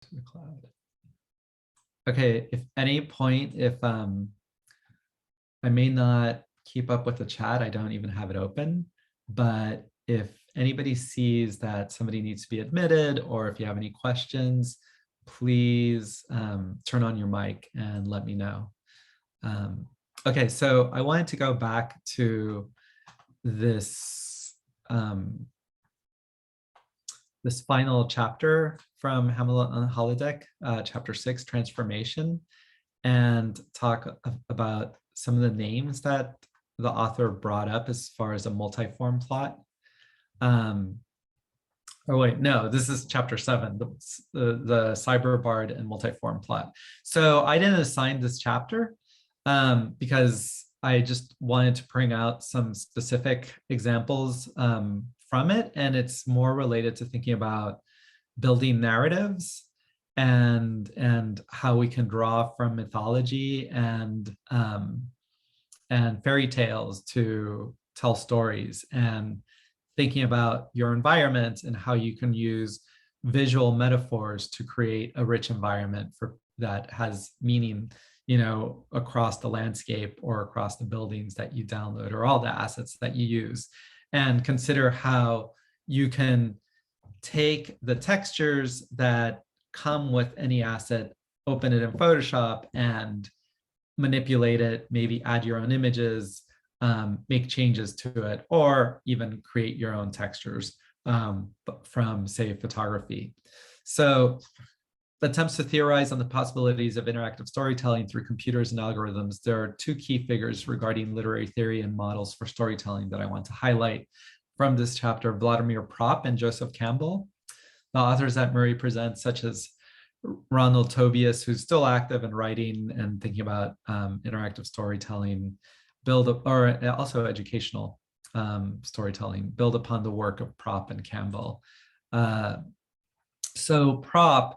to the cloud. Okay, if any point, if I may not keep up with the chat, I don't even have it open, but if anybody sees that somebody needs to be admitted, or if you have any questions, please turn on your mic and let me know. Okay, so I wanted to go back to this this final chapter from Hamlet on Holodeck, chapter 6, Transformation, and talk about some of the names that the author brought up as far as a multiform plot. Oh wait, no, this is chapter 7, the cyber bard and multiform plot. So I didn't assign this chapter because I just wanted to bring out some specific examples from it, and it's more related to thinking about building narratives and how we can draw from mythology and fairy tales to tell stories, and thinking about your environment and how you can use visual metaphors to create a rich environment that has meaning, you know, across the landscape or across the buildings that you download or all the assets that you use. And consider how you can take the textures that come with any asset, open it in Photoshop and manipulate it, maybe add your own images, make changes to it, or even create your own textures from, say, photography. So attempts to theorize on the possibilities of interactive storytelling through computers and algorithms. There are two key figures regarding literary theory and models for storytelling that I want to highlight from this chapter: Vladimir Propp and Joseph Campbell. The authors at Murray present, such as Ronald Tobias, who's still active in writing and thinking about interactive storytelling, or also educational storytelling, build upon the work of Propp and Campbell. So Propp,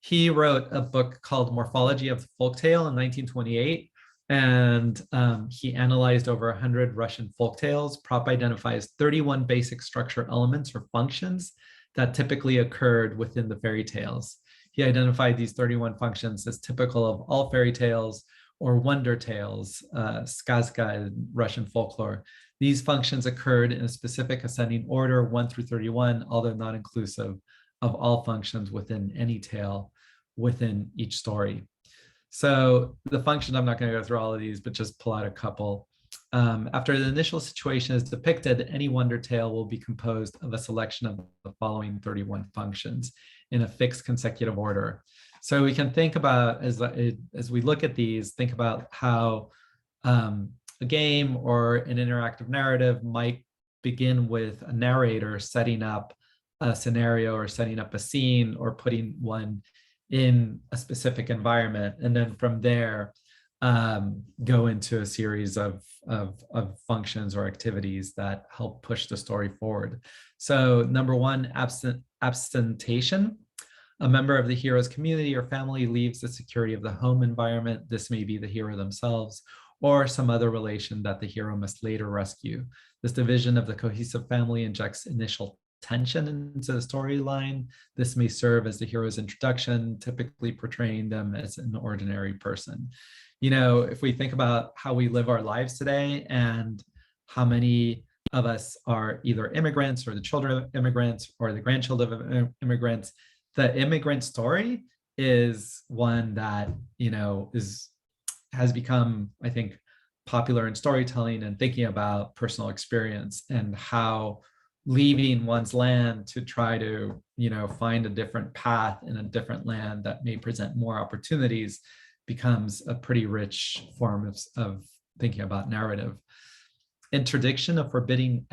he wrote a book called Morphology of the Folktale in 1928, and he analyzed over 100 Russian folktales. Propp identifies 31 basic structure elements or functions that typically occurred within the fairy tales. He identified these 31 functions as typical of all fairy tales or wonder tales, skazka in Russian folklore. These functions occurred in a specific ascending order, 1 through 31, although not inclusive of all functions within any tale within each story. So the function, I'm not going to go through all of these, but just pull out a couple. After the initial situation is depicted, any wonder tale will be composed of a selection of the following 31 functions in a fixed consecutive order. So we can think about, as we look at these, think about how a game or an interactive narrative might begin with a narrator setting up a scenario or setting up a scene or putting one in a specific environment, and then from there go into a series of functions or activities that help push the story forward. So number one, absentation. A member of the hero's community or family leaves the security of the home environment. This may be the hero themselves or some other relation that the hero must later rescue. This division of the cohesive family injects initial tension into the storyline. This may serve as the hero's introduction, typically portraying them as an ordinary person. You know, if we think about how we live our lives today and how many of us are either immigrants or the children of immigrants or the grandchildren of immigrants, the immigrant story is one that, you know, has become, I think, popular in storytelling and thinking about personal experience and how leaving one's land to try to, you know, find a different path in a different land that may present more opportunities becomes a pretty rich form of thinking about narrative. Interdiction, a forbidding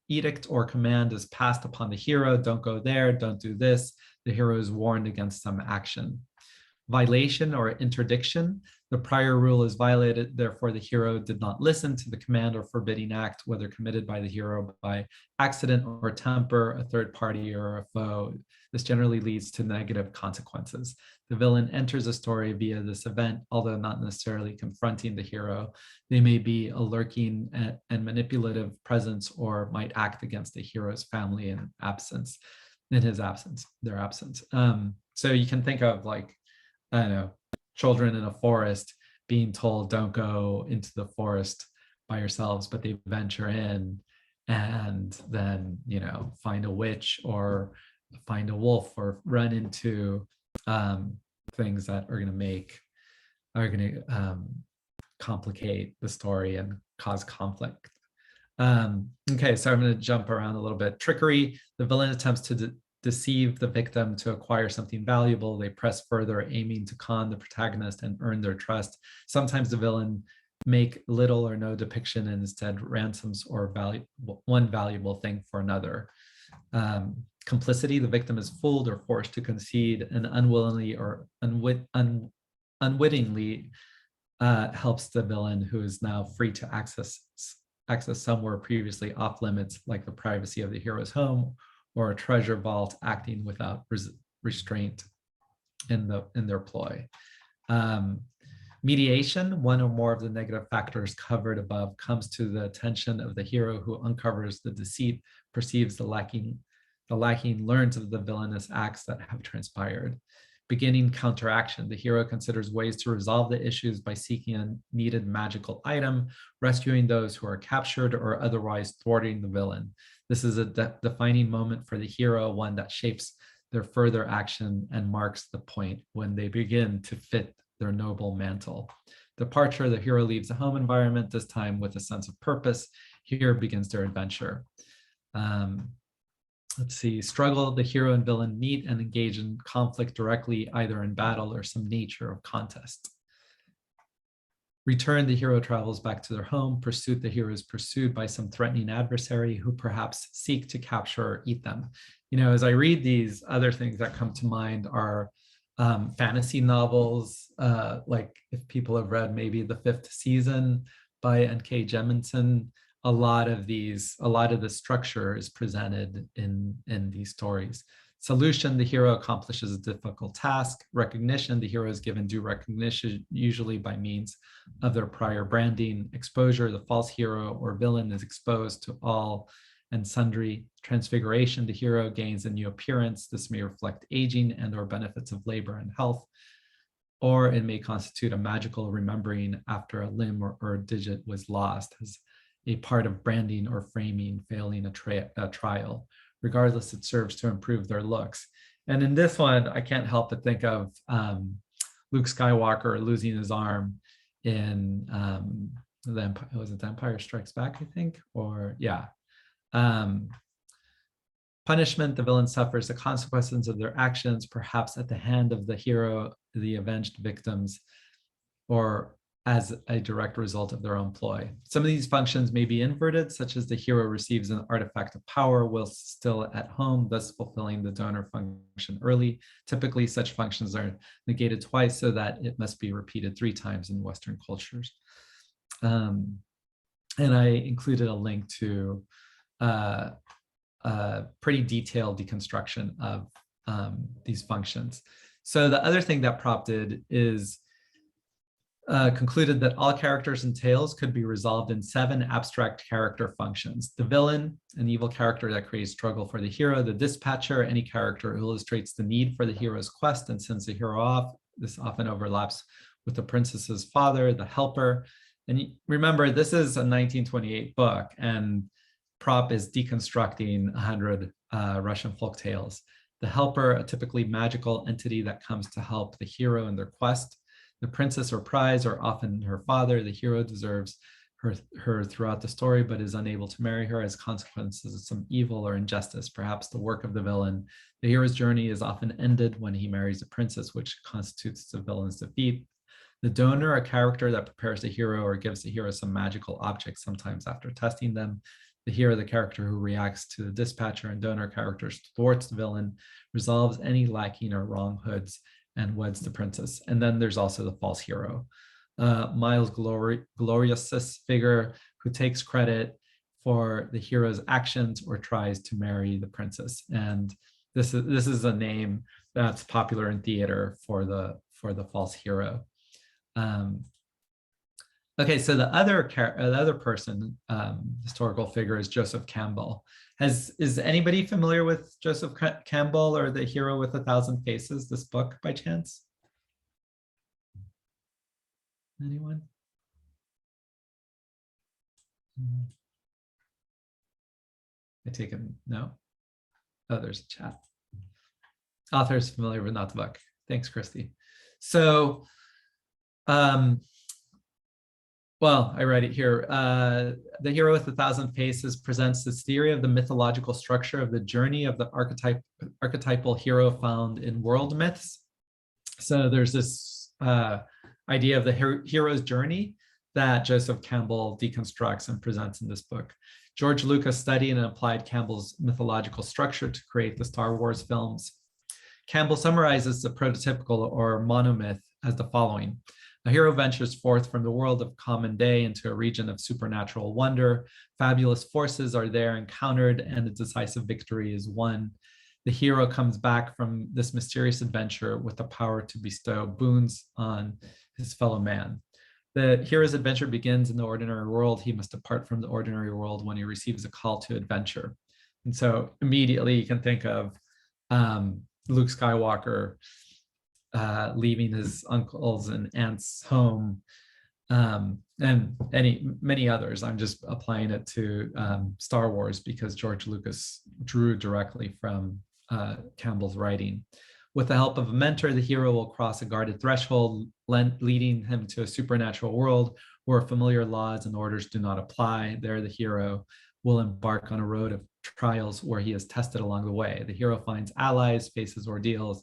edict or command is passed upon the hero. Don't go there, don't do this. The hero is warned against some action. Violation or interdiction, the prior rule is violated, therefore the hero did not listen to the command or forbidding act, whether committed by the hero by accident or temper, a third party, or a foe. This generally leads to negative consequences. The villain enters a story via this event, although not necessarily confronting the hero. They may be a lurking and manipulative presence or might act against the hero's family in his absence, their absence. So you can think of like, I don't know, children in a forest being told don't go into the forest by yourselves, but they venture in and then, you know, find a witch or find a wolf or run into things that are going to complicate the story and cause conflict. Okay, so I'm going to jump around a little bit. Trickery: the villain attempts to deceive the victim to acquire something valuable. They press further, aiming to con the protagonist and earn their trust. Sometimes the villain make little or no depiction and instead ransoms or one valuable thing for another. Complicity: the victim is fooled or forced to concede and unwillingly or unwittingly helps the villain, who is now free to access somewhere previously off limits, like the privacy of the hero's home or a treasure vault, acting without restraint in their ploy. Mediation: one or more of the negative factors covered above comes to the attention of the hero, who uncovers the deceit, perceives the lacking, learns of the villainous acts that have transpired. Beginning counteraction: the hero considers ways to resolve the issues by seeking a needed magical item, rescuing those who are captured, or otherwise thwarting the villain. This is a defining moment for the hero, one that shapes their further action and marks the point when they begin to fit their noble mantle. Departure: the hero leaves the home environment, this time with a sense of purpose. Here begins their adventure. Let's see, struggle: the hero and villain meet and engage in conflict directly, either in battle or some nature of contest. Return: the hero travels back to their home. Pursuit: the hero is pursued by some threatening adversary who perhaps seek to capture or eat them. You know, as I read these, other things that come to mind are fantasy novels, like if people have read maybe The Fifth Season by N.K. Jemisin. A lot of the structure is presented in these stories. Solution: the hero accomplishes a difficult task. Recognition: the hero is given due recognition, usually by means of their prior branding. Exposure: the false hero or villain is exposed to all and sundry. Transfiguration: the hero gains a new appearance. This may reflect aging and or benefits of labor and health, or it may constitute a magical remembering after a limb or a digit was lost as a part of branding or framing failing a trial. Regardless, it serves to improve their looks. And in this one, I can't help but think of Luke Skywalker losing his arm in was it The Empire Strikes Back, I think? Or yeah. Punishment: the villain suffers the consequences of their actions, perhaps at the hand of the hero, the avenged victims, or as a direct result of their own ploy. Some of these functions may be inverted, such as the hero receives an artifact of power whilst still at home, thus fulfilling the donor function early. Typically, such functions are negated twice, so that it must be repeated 3 times in Western cultures. And I included a link to a pretty detailed deconstruction of these functions. So the other thing that Propp did is concluded that all characters and tales could be resolved in 7 abstract character functions. The villain, an evil character that creates struggle for the hero. The dispatcher, any character who illustrates the need for the hero's quest and sends the hero off. This often overlaps with the princess's father. The helper. And remember, this is a 1928 book, and Propp is deconstructing 100 Russian folk tales. The helper, a typically magical entity that comes to help the hero in their quest. The princess or prize, or often her father. The hero deserves her throughout the story, but is unable to marry her as consequences of some evil or injustice, perhaps the work of the villain. The hero's journey is often ended when he marries a princess, which constitutes the villain's defeat. The donor, a character that prepares the hero or gives the hero some magical object, sometimes after testing them. The hero, the character who reacts to the dispatcher and donor characters, thwarts the villain, resolves any lacking or wronghoods, and weds the princess. And then there's also the false hero, Miles Glorious's figure who takes credit for the hero's actions or tries to marry the princess. And this is a name that's popular in theater for the false hero. Okay, so the other person, historical figure, is Joseph Campbell. Is anybody familiar with Joseph Campbell or The Hero with a Thousand Faces, this book, by chance? Anyone? I take him, no? Oh, there's a chat. Author's familiar with not the book. Thanks, Christy. So, well, I write it here. The Hero with a Thousand Faces presents this theory of the mythological structure of the journey of the archetypal hero found in world myths. So there's this idea of the hero's journey that Joseph Campbell deconstructs and presents in this book. George Lucas studied and applied Campbell's mythological structure to create the Star Wars films. Campbell summarizes the prototypical or monomyth as the following. A hero ventures forth from the world of common day into a region of supernatural wonder. Fabulous forces are there encountered, and a decisive victory is won. The hero comes back from this mysterious adventure with the power to bestow boons on his fellow man. The hero's adventure begins in the ordinary world. He must depart from the ordinary world when he receives a call to adventure. And so immediately you can think of Luke Skywalker leaving his uncles and aunts home, and many others. I'm just applying it to Star Wars because George Lucas drew directly from Campbell's writing. With the help of a mentor, the hero will cross a guarded threshold, leading him to a supernatural world where familiar laws and orders do not apply. There, the hero will embark on a road of trials where he is tested along the way. The hero finds allies, faces ordeals,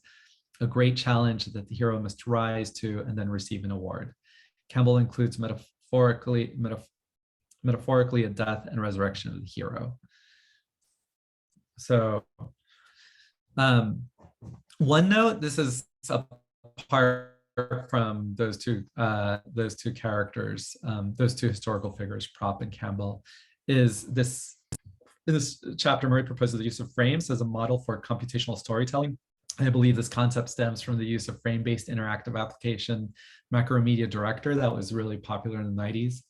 a great challenge that the hero must rise to, and then receive an award. Campbell includes metaphorically a death and resurrection of the hero. So one note, this is apart from those two characters, those two historical figures, Propp and Campbell, is this. In this chapter, Murray proposes the use of frames as a model for computational storytelling. I believe this concept stems from the use of frame-based interactive application, Macromedia Director, that was really popular in the 90s.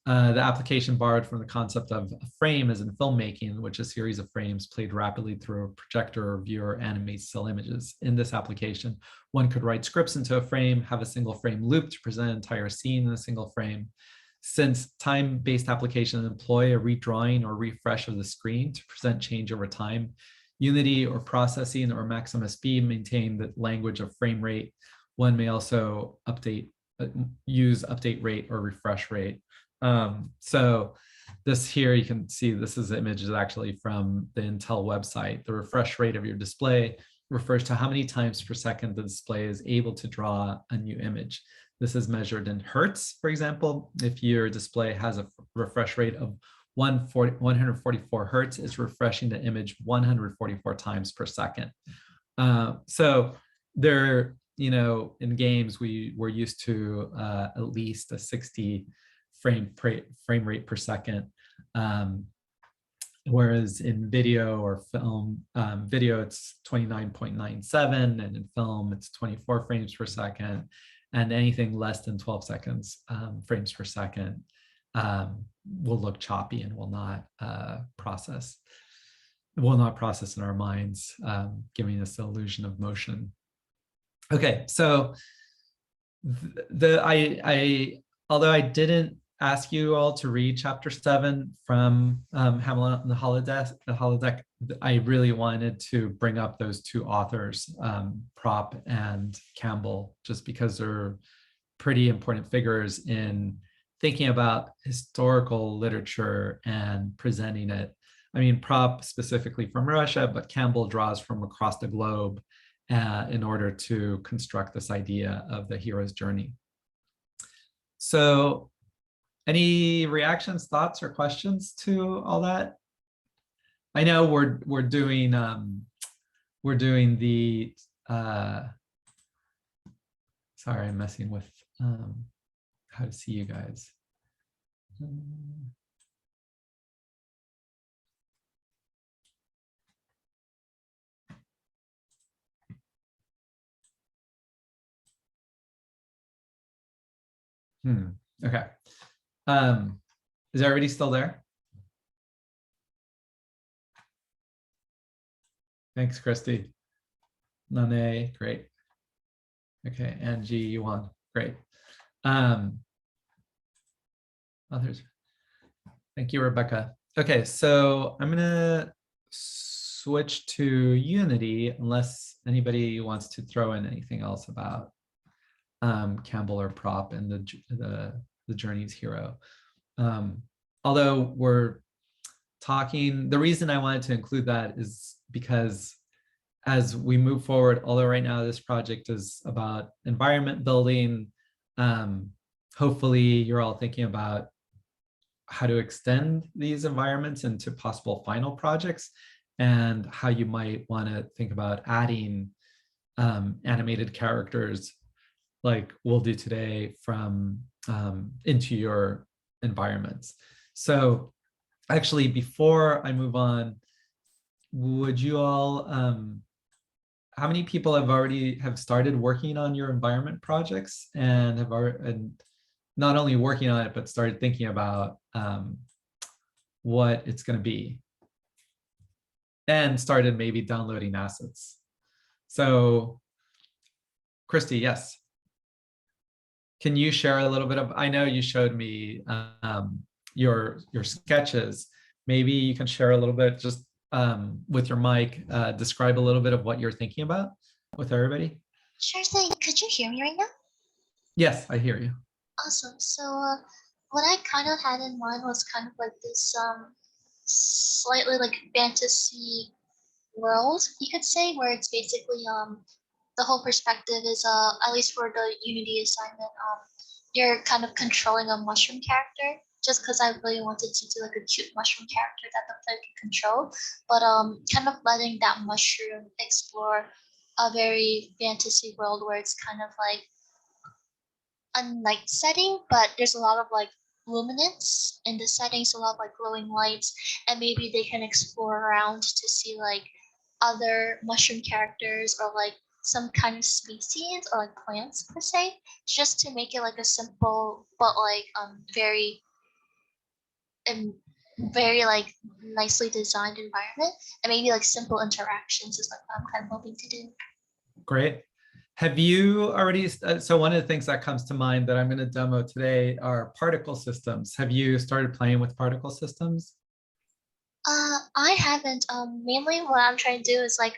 The application borrowed from the concept of a frame as in filmmaking, in which a series of frames played rapidly through a projector or viewer animates still images. In this application, one could write scripts into a frame, have a single frame loop to present an entire scene in a single frame. Since time-based applications employ a redrawing or refresh of the screen to present change over time, Unity or processing or Maximus Speed maintain the language of frame rate. One may also use update rate or refresh rate. So this here, you can see this is images actually from the Intel website. The refresh rate of your display refers to how many times per second the display is able to draw a new image. This is measured in hertz, for example. If your display has a refresh rate of 144 hertz, it's refreshing the image 144 times per second. So there, in games, we're used to at least a 60 frame rate per second. Whereas in video or film, video, it's 29.97, and in film, it's 24 frames per second, and anything less than 12 seconds, frames per second, will look choppy and will not process in our minds, giving us the illusion of motion. Okay, so although I didn't ask you all to read chapter 7 from Hamlet and the holodeck, I really wanted to bring up those two authors, Propp and Campbell, just because they're pretty important figures in thinking about historical literature and presenting it. I mean, Propp specifically from Russia, but Campbell draws from across the globe in order to construct this idea of the hero's journey. So any reactions, thoughts, or questions to all that? I know we're doing the sorry, I'm messing with how to see you guys. Okay. Is everybody still there? Thanks, Christy. Nane, great. Okay, Angie, Yuan, great. Others. Thank you, Rebecca. Okay, so I'm gonna switch to Unity unless anybody wants to throw in anything else about Campbell or Propp and the Journey's hero. Although we're talking, the reason I wanted to include that is because as we move forward, although right now this project is about environment building, hopefully you're all thinking about how to extend these environments into possible final projects and how you might want to think about adding animated characters like we'll do today from into your environments. So actually, before I move on, would you all, how many people have already started working on your environment projects and have already, and not only working on it, but started thinking about what it's going to be and started maybe downloading assets? So Christy, yes. Can you share a little bit of, I know you showed me your sketches. Maybe you can share a little bit just with your mic, describe a little bit of what you're thinking about with everybody. Sure thing. Could you hear me right now? Yes, I hear you. Awesome. So what I kind of had in mind was kind of like this slightly like fantasy world, you could say, where it's basically the whole perspective is at least for the Unity assignment, you're kind of controlling a mushroom character. Just because I really wanted to do like a cute mushroom character that the player can control, but kind of letting that mushroom explore a very fantasy world where it's kind of like a night setting, but there's a lot of like luminance in the settings, a lot of like glowing lights, and maybe they can explore around to see like other mushroom characters or like some kind of species or like plants per se, just to make it like a simple but like very and very like nicely designed environment, and maybe like simple interactions is like what I'm kind of hoping to do. Great. Have you already, so one of the things that comes to mind that I'm going to demo today are particle systems. Have you started playing with particle systems? I haven't. Mainly what I'm trying to do is like,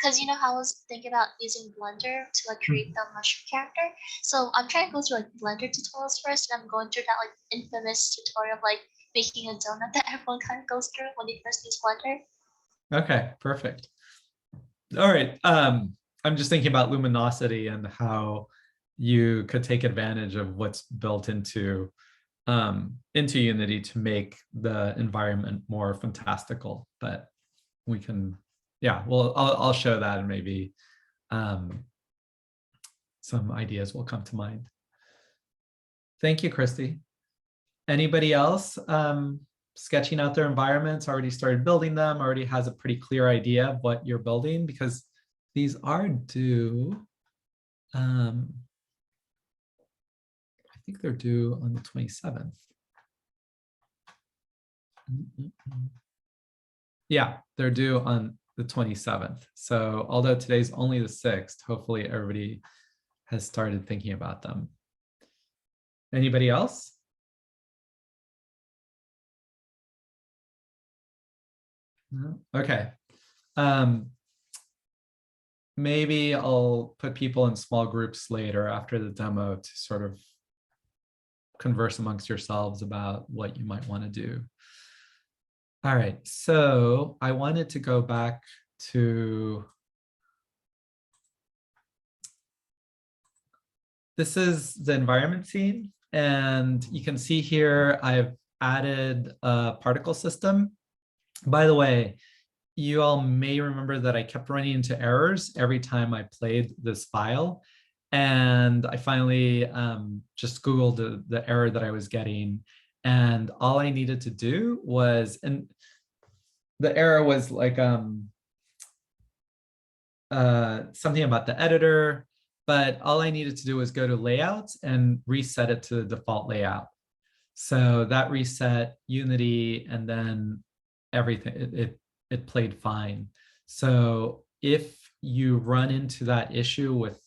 cause you know how I was thinking about using Blender to like create the mushroom character. So I'm trying to go through like Blender tutorials first, and I'm going through that like infamous tutorial of like making a donut that everyone kind of goes through when they first use Blender. Okay, perfect. All right. I'm just thinking about luminosity and how you could take advantage of what's built into Unity to make the environment more fantastical. But we can, yeah, well, I'll show that, and maybe some ideas will come to mind. Thank you, Christy. Anybody else sketching out their environments, already started building them, already has a pretty clear idea of what you're building? Because these are due, I think they're due on the 27th. Yeah, they're due on the 27th. So although today's only the 6th, hopefully everybody has started thinking about them. Anybody else? No? Okay. Maybe I'll put people in small groups later after the demo to sort of converse amongst yourselves about what you might want to do. All right, so I wanted to go back to, this is the environment scene, and you can see here I've added a particle system. By the way, you all may remember that I kept running into errors every time I played this file. And I finally just Googled the error that I was getting. And all I needed to do was, and the error was like something about the editor, but all I needed to do was go to layouts and reset it to the default layout. So that reset Unity, and then everything, it played fine. So if you run into that issue with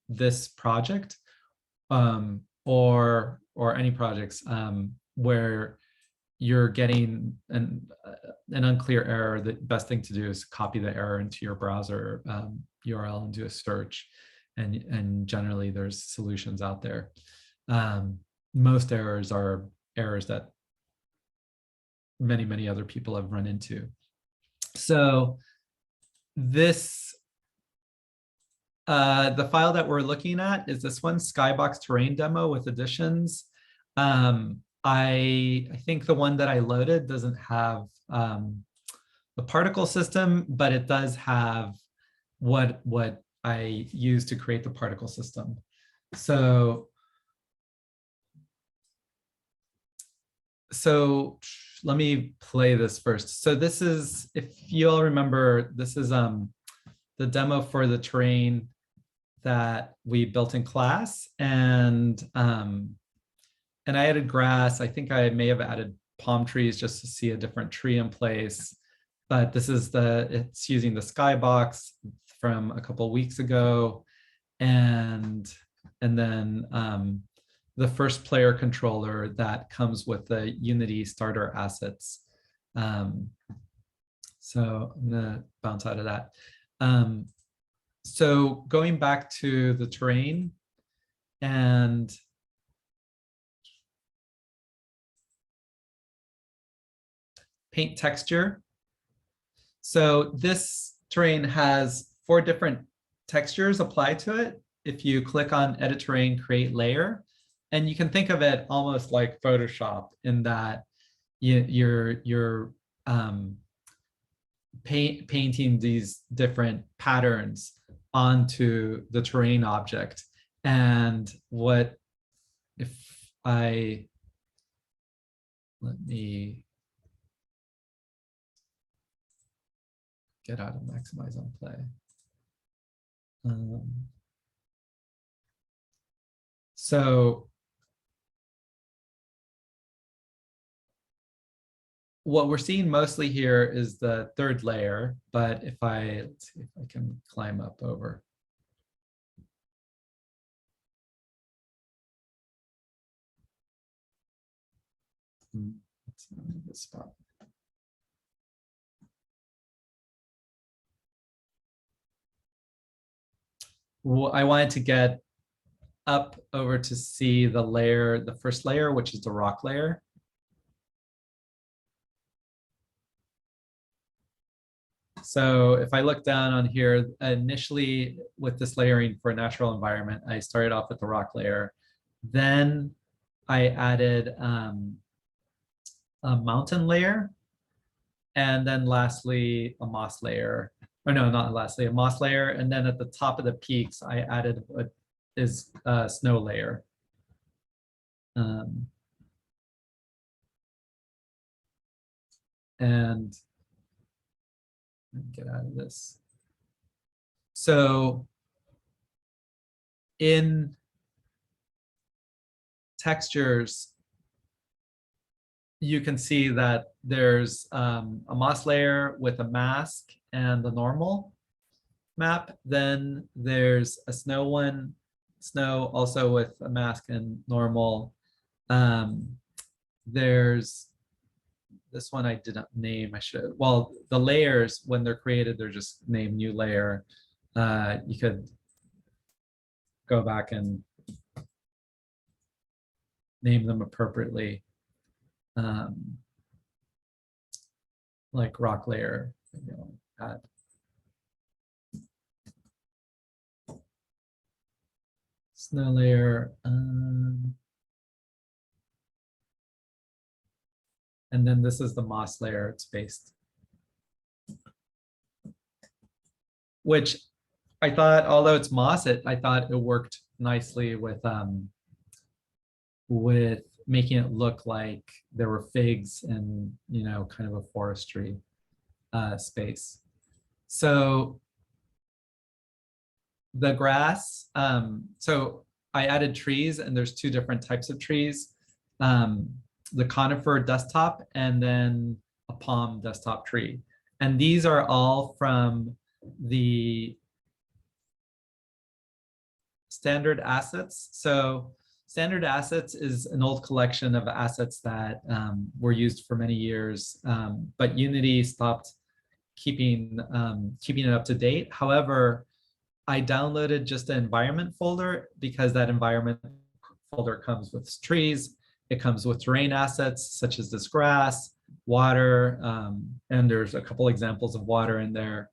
this project, or any projects where you're getting an unclear error, the best thing to do is copy the error into your browser URL and do a search. And generally there's solutions out there. Most errors are errors that many other people have run into. So this, the file that we're looking at is this one, Skybox Terrain Demo with additions. I think the one that I loaded doesn't have the particle system, but it does have what I used to create the particle system. So let me play this first. So this is, if you all remember, this is the demo for the terrain that we built in class, and I added grass. I think I may have added palm trees just to see a different tree in place. But this is it's using the skybox from a couple of weeks ago, and then the first player controller that comes with the Unity starter assets. So I'm gonna bounce out of that. So going back to the terrain and paint texture. So this terrain has 4 different textures applied to it. If you click on Edit Terrain, Create Layer, and you can think of it almost like Photoshop in that you're painting these different patterns onto the terrain object. And what if let me get out of maximize on play. So what we're seeing mostly here is the 3rd layer, but if let's see if I can climb up over. That's not a good spot. Well, I wanted to get up over to see the layer, the first layer, which is the rock layer. So if I look down on here, initially with this layering for a natural environment, I started off with the rock layer. Then I added a mountain layer. And then lastly, a moss layer. Or no, not lastly, a moss layer. And then at the top of the peaks, I added a snow layer. And get out of this. So in textures, you can see that there's a moss layer with a mask and the normal map. Then there's a snow one, snow also with a mask and normal. There's this one I didn't name. I should. Well, the layers, when they're created, they're just named new layer. You could go back and name them appropriately. Like rock layer, add. Snow layer. And then this is the moss layer, it's based. Which I thought, although it's moss, I thought it worked nicely with making it look like there were figs and, kind of a forestry space. So the grass, so I added trees, and there's 2 different types of trees. the conifer desktop, and then a palm desktop tree. And these are all from the standard assets. So standard assets is an old collection of assets that were used for many years, but Unity stopped keeping it up to date. However, I downloaded just the environment folder because that environment folder comes with trees. It comes with terrain assets such as this grass, water, and there's a couple examples of water in there.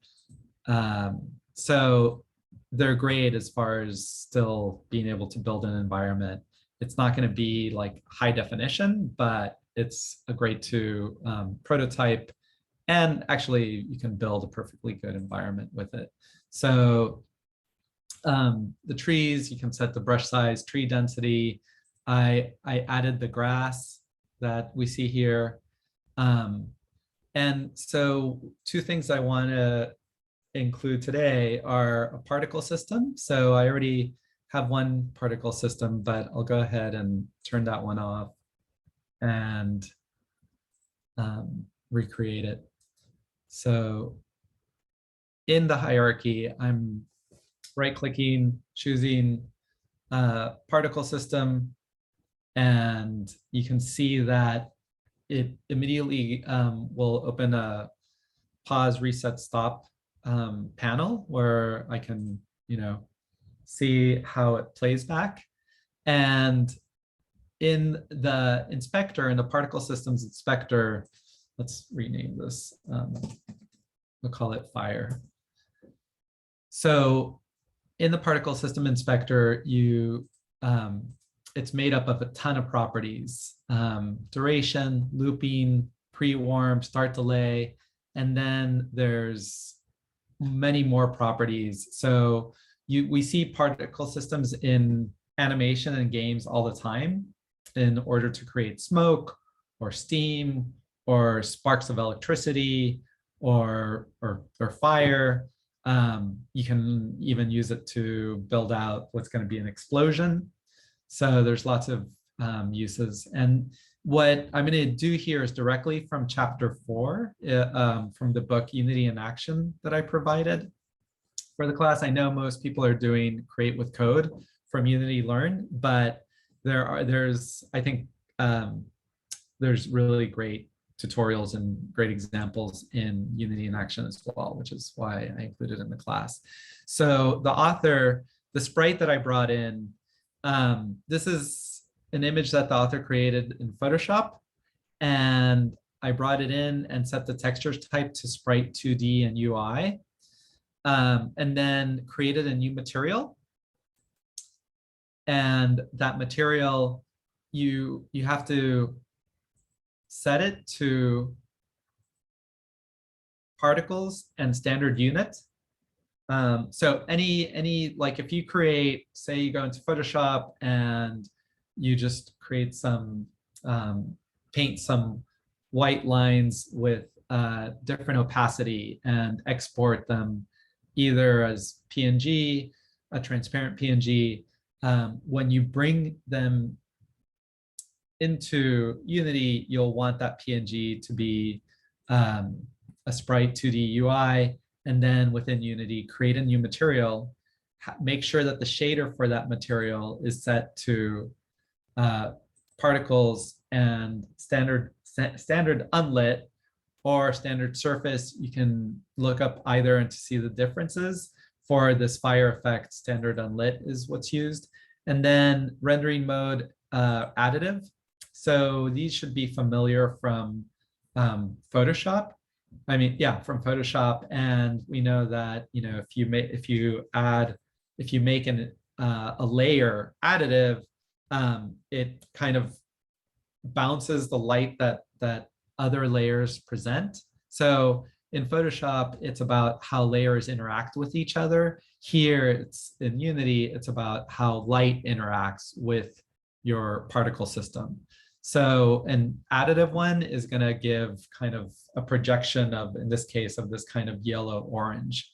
So they're great as far as still being able to build an environment. It's not going to be like high definition, but it's a great to prototype, and actually you can build a perfectly good environment with it. So the trees, you can set the brush size, tree density. I added the grass that we see here. And so two things I want to include today are a particle system. So I already have one particle system, but I'll go ahead and turn that one off and recreate it. So in the hierarchy, I'm right-clicking, choosing particle system, and you can see that it immediately will open a pause, reset, stop panel where I can, see how it plays back. And in the inspector, in the particle systems inspector, let's rename this, we'll call it fire. So in the particle system inspector, it's made up of a ton of properties, duration, looping, pre-warm, start delay, and then there's many more properties. So we see particle systems in animation and games all the time in order to create smoke or steam or sparks of electricity or fire. You can even use it to build out what's going to be an explosion. So there's lots of uses. And what I'm going to do here is directly from chapter 4 from the book Unity in Action that I provided for the class. I know most people are doing Create with Code from Unity Learn, but there's really great tutorials and great examples in Unity in Action as well, which is why I included in the class. So the author, the sprite that I brought in, this is an image that the author created in Photoshop, and I brought it in and set the textures type to sprite 2D and UI, and then created a new material. And that material, you have to set it to particles and standard unit. So like if you create, say you go into Photoshop and you just create some, paint some white lines with different opacity and export them either as PNG, a transparent PNG. When you bring them into Unity, you'll want that PNG to be a sprite 2D UI, and then within Unity, create a new material, make sure that the shader for that material is set to particles and standard unlit or standard surface. You can look up either and to see the differences. For this fire effect, standard unlit is what's used. And then rendering mode additive. So these should be familiar from Photoshop. From Photoshop. And we know that, if you make a layer additive, it kind of bounces the light that other layers present. So in Photoshop, it's about how layers interact with each other. Here, it's in Unity, it's about how light interacts with your particle system. So an additive one is going to give kind of a projection of, in this case, of this kind of yellow-orange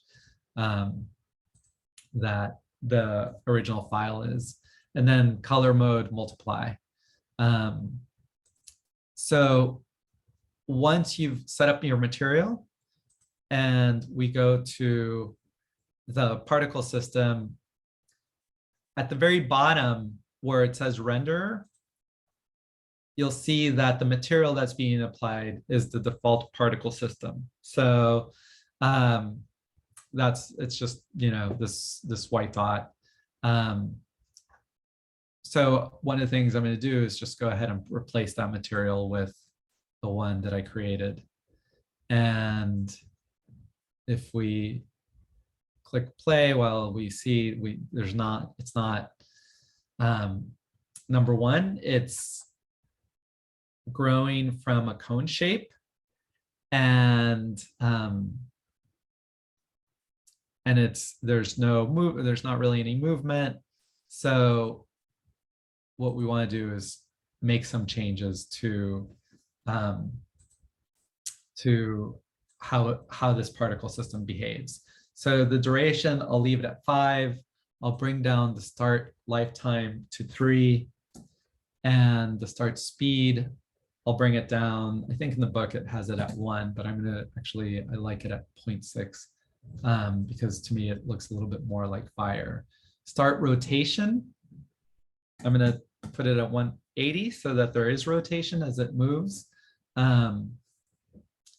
that the original file is. And then color mode multiply. So once you've set up your material and we go to the particle system, at the very bottom where it says render, you'll see that the material that's being applied is the default particle system. So it's just, this white dot. So one of the things I'm going to do is just go ahead and replace that material with the one that I created. And if we click play, well, we see it's not number one, it's growing from a cone shape, and there's not really any movement. So what we want to do is make some changes to how this particle system behaves. So the duration, I'll leave it at 5. I'll bring down the start lifetime to 3, and the start speed, I'll bring it down. I think in the book it has it at 1, but I like it at 0.6 because to me it looks a little bit more like fire. Start rotation, I'm going to put it at 180 so that there is rotation as it moves. And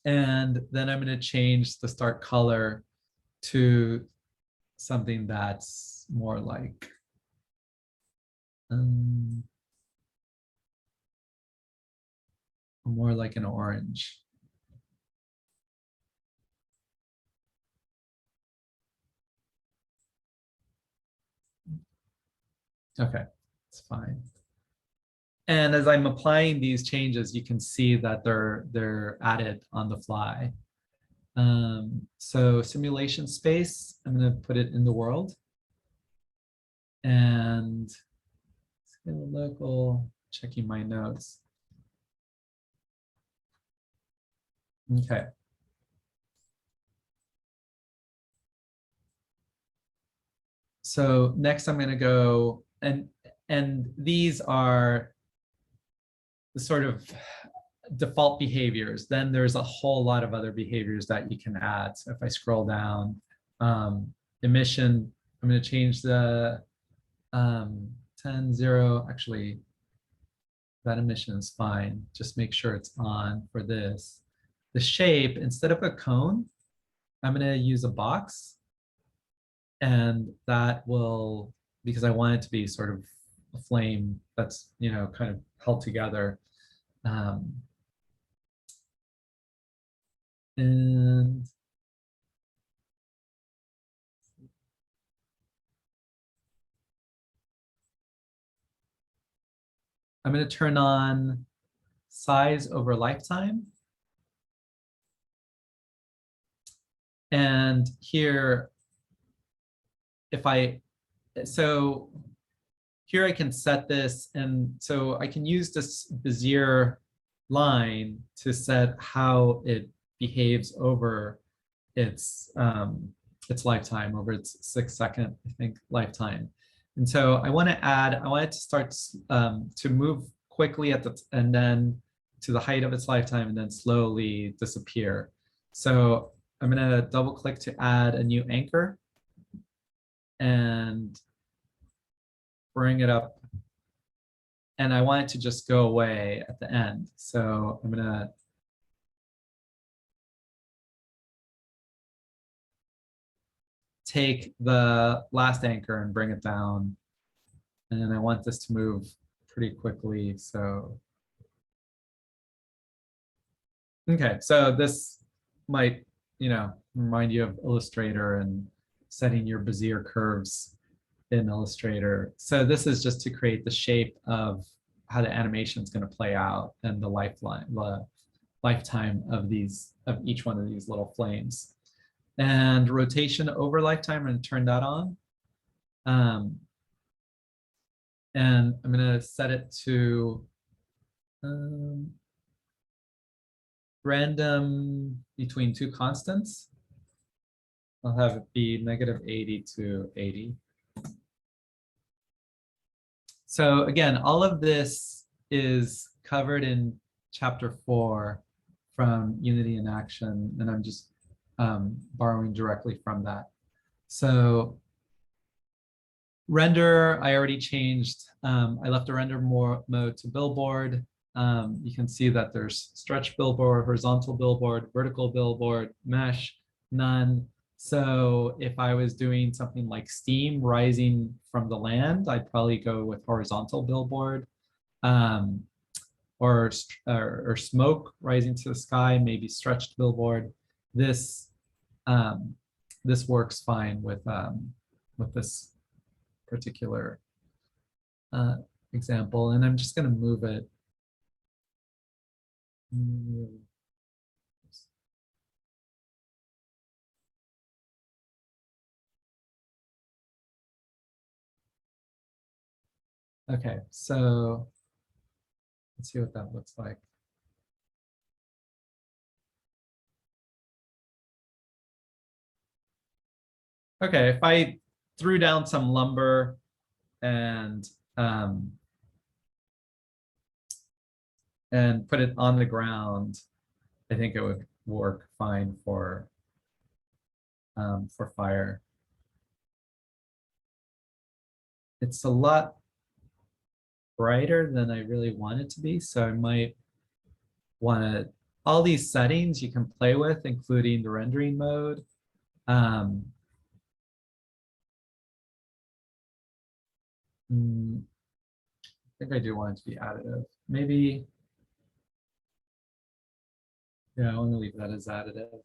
then I'm going to change the start color to something that's more like an orange. Okay, it's fine. And as I'm applying these changes, you can see that they're added on the fly. So simulation space, I'm going to put it in the world. And local, checking my notes. Okay. So next I'm going to go, and these are the sort of default behaviors. Then there's a whole lot of other behaviors that you can add. So if I scroll down, emission, I'm going to change the 10, 0. Actually, that emission is fine. Just make sure it's on for this. The shape, instead of a cone, I'm going to use a box. And that will, because I want it to be sort of a flame that's, kind of held together. And I'm going to turn on size over lifetime. And here, here I can set this, and so I can use this Bezier line to set how it behaves over its lifetime, over its 6-second, I think, lifetime. And so I want it to start to move quickly and then to the height of its lifetime, and then slowly disappear. So I'm going to double click to add a new anchor and bring it up. And I want it to just go away at the end. So I'm going to take the last anchor and bring it down. And then I want this to move pretty quickly. So, okay, so this might, remind you of Illustrator and setting your Bezier curves in Illustrator. So this is just to create the shape of how the animation is going to play out and the lifetime of each one of these little flames. And rotation over lifetime, and turn that on. And I'm going to set it to random between 2 constants. I'll have it be -80 to 80. So again, all of this is covered in chapter 4 from Unity in Action, and I'm just borrowing directly from that. So render, I already changed. I left the render mode to billboard. You can see that there's stretch billboard, horizontal billboard, vertical billboard, mesh, none. So if I was doing something like steam rising from the land, I'd probably go with horizontal billboard. Or smoke rising to the sky, maybe stretched billboard. This this works fine with this particular example, and I'm just going to move it. Okay, so let's see what that looks like. Okay, if I threw down some lumber and put it on the ground, I think it would work fine for fire. It's a lot brighter than I really want it to be, so I might want to, all these settings you can play with, including the rendering mode. I think I do want it to be additive. Maybe, yeah, I want to leave that as additive.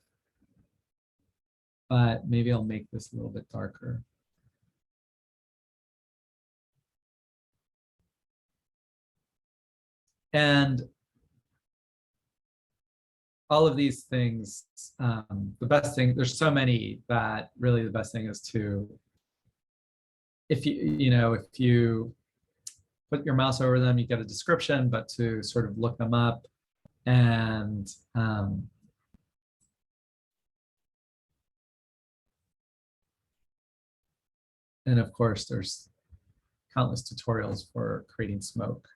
But maybe I'll make this a little bit darker. And all of these things, the best thing, there's so many that really the best thing is to, if you put your mouse over them, you get a description, but to sort of look them up and of course, there's countless tutorials for creating smoke.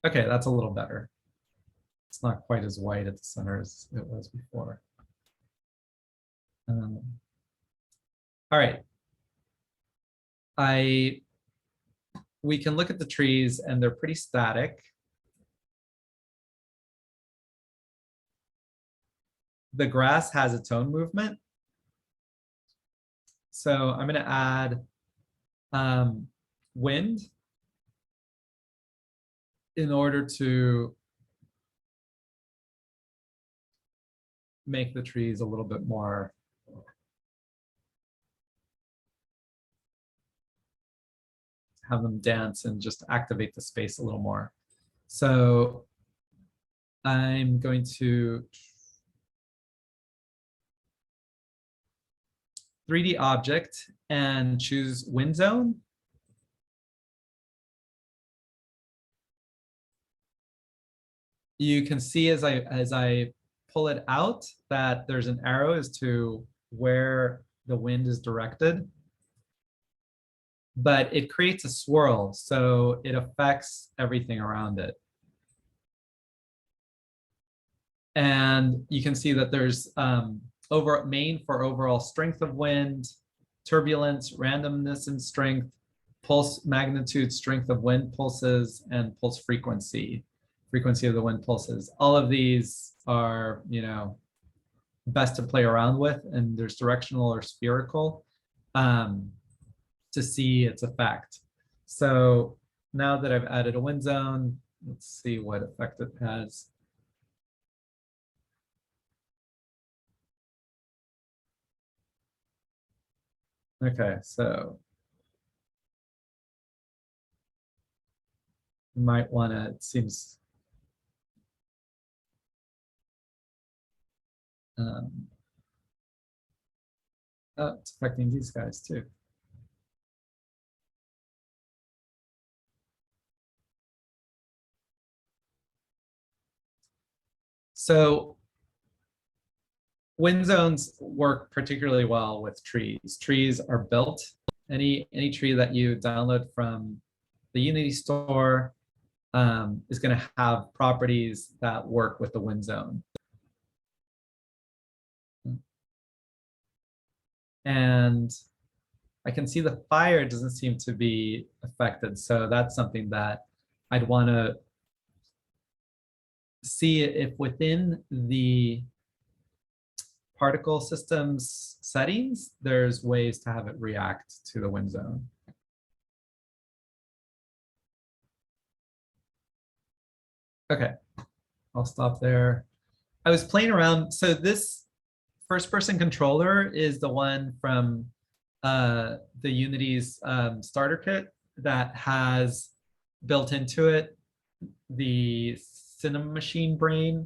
Okay, that's a little better. It's not quite as white at the center as it was before. All right. We can look at the trees and they're pretty static. The grass has its own movement. So I'm going to add wind in order to make the trees a little bit more have them dance and just activate the space a little more. So I'm going to 3D object and choose wind zone. You can see as I pull it out that there's an arrow as to where the wind is directed. But it creates a swirl, so it affects everything around it. And you can see that there's main for overall strength of wind, turbulence, randomness and strength, pulse magnitude, strength of wind pulses, and pulse frequency of the wind pulses. All of these are, best to play around with, and there's directional or spherical to see its effect. So now that I've added a wind zone, let's see what effect it has. Okay, so you might want to, it seems oh, it's affecting these guys too. So wind zones work particularly well with trees. Trees are built. Any tree that you download from the Unity store is going to have properties that work with the wind zone. And I can see the fire doesn't seem to be affected. So that's something that I'd want to see if within the particle systems settings, there's ways to have it react to the wind zone. Okay, I'll stop there. I was playing around. So this first person controller is the one from the Unity's starter kit that has built into it the Cinema Machine brain.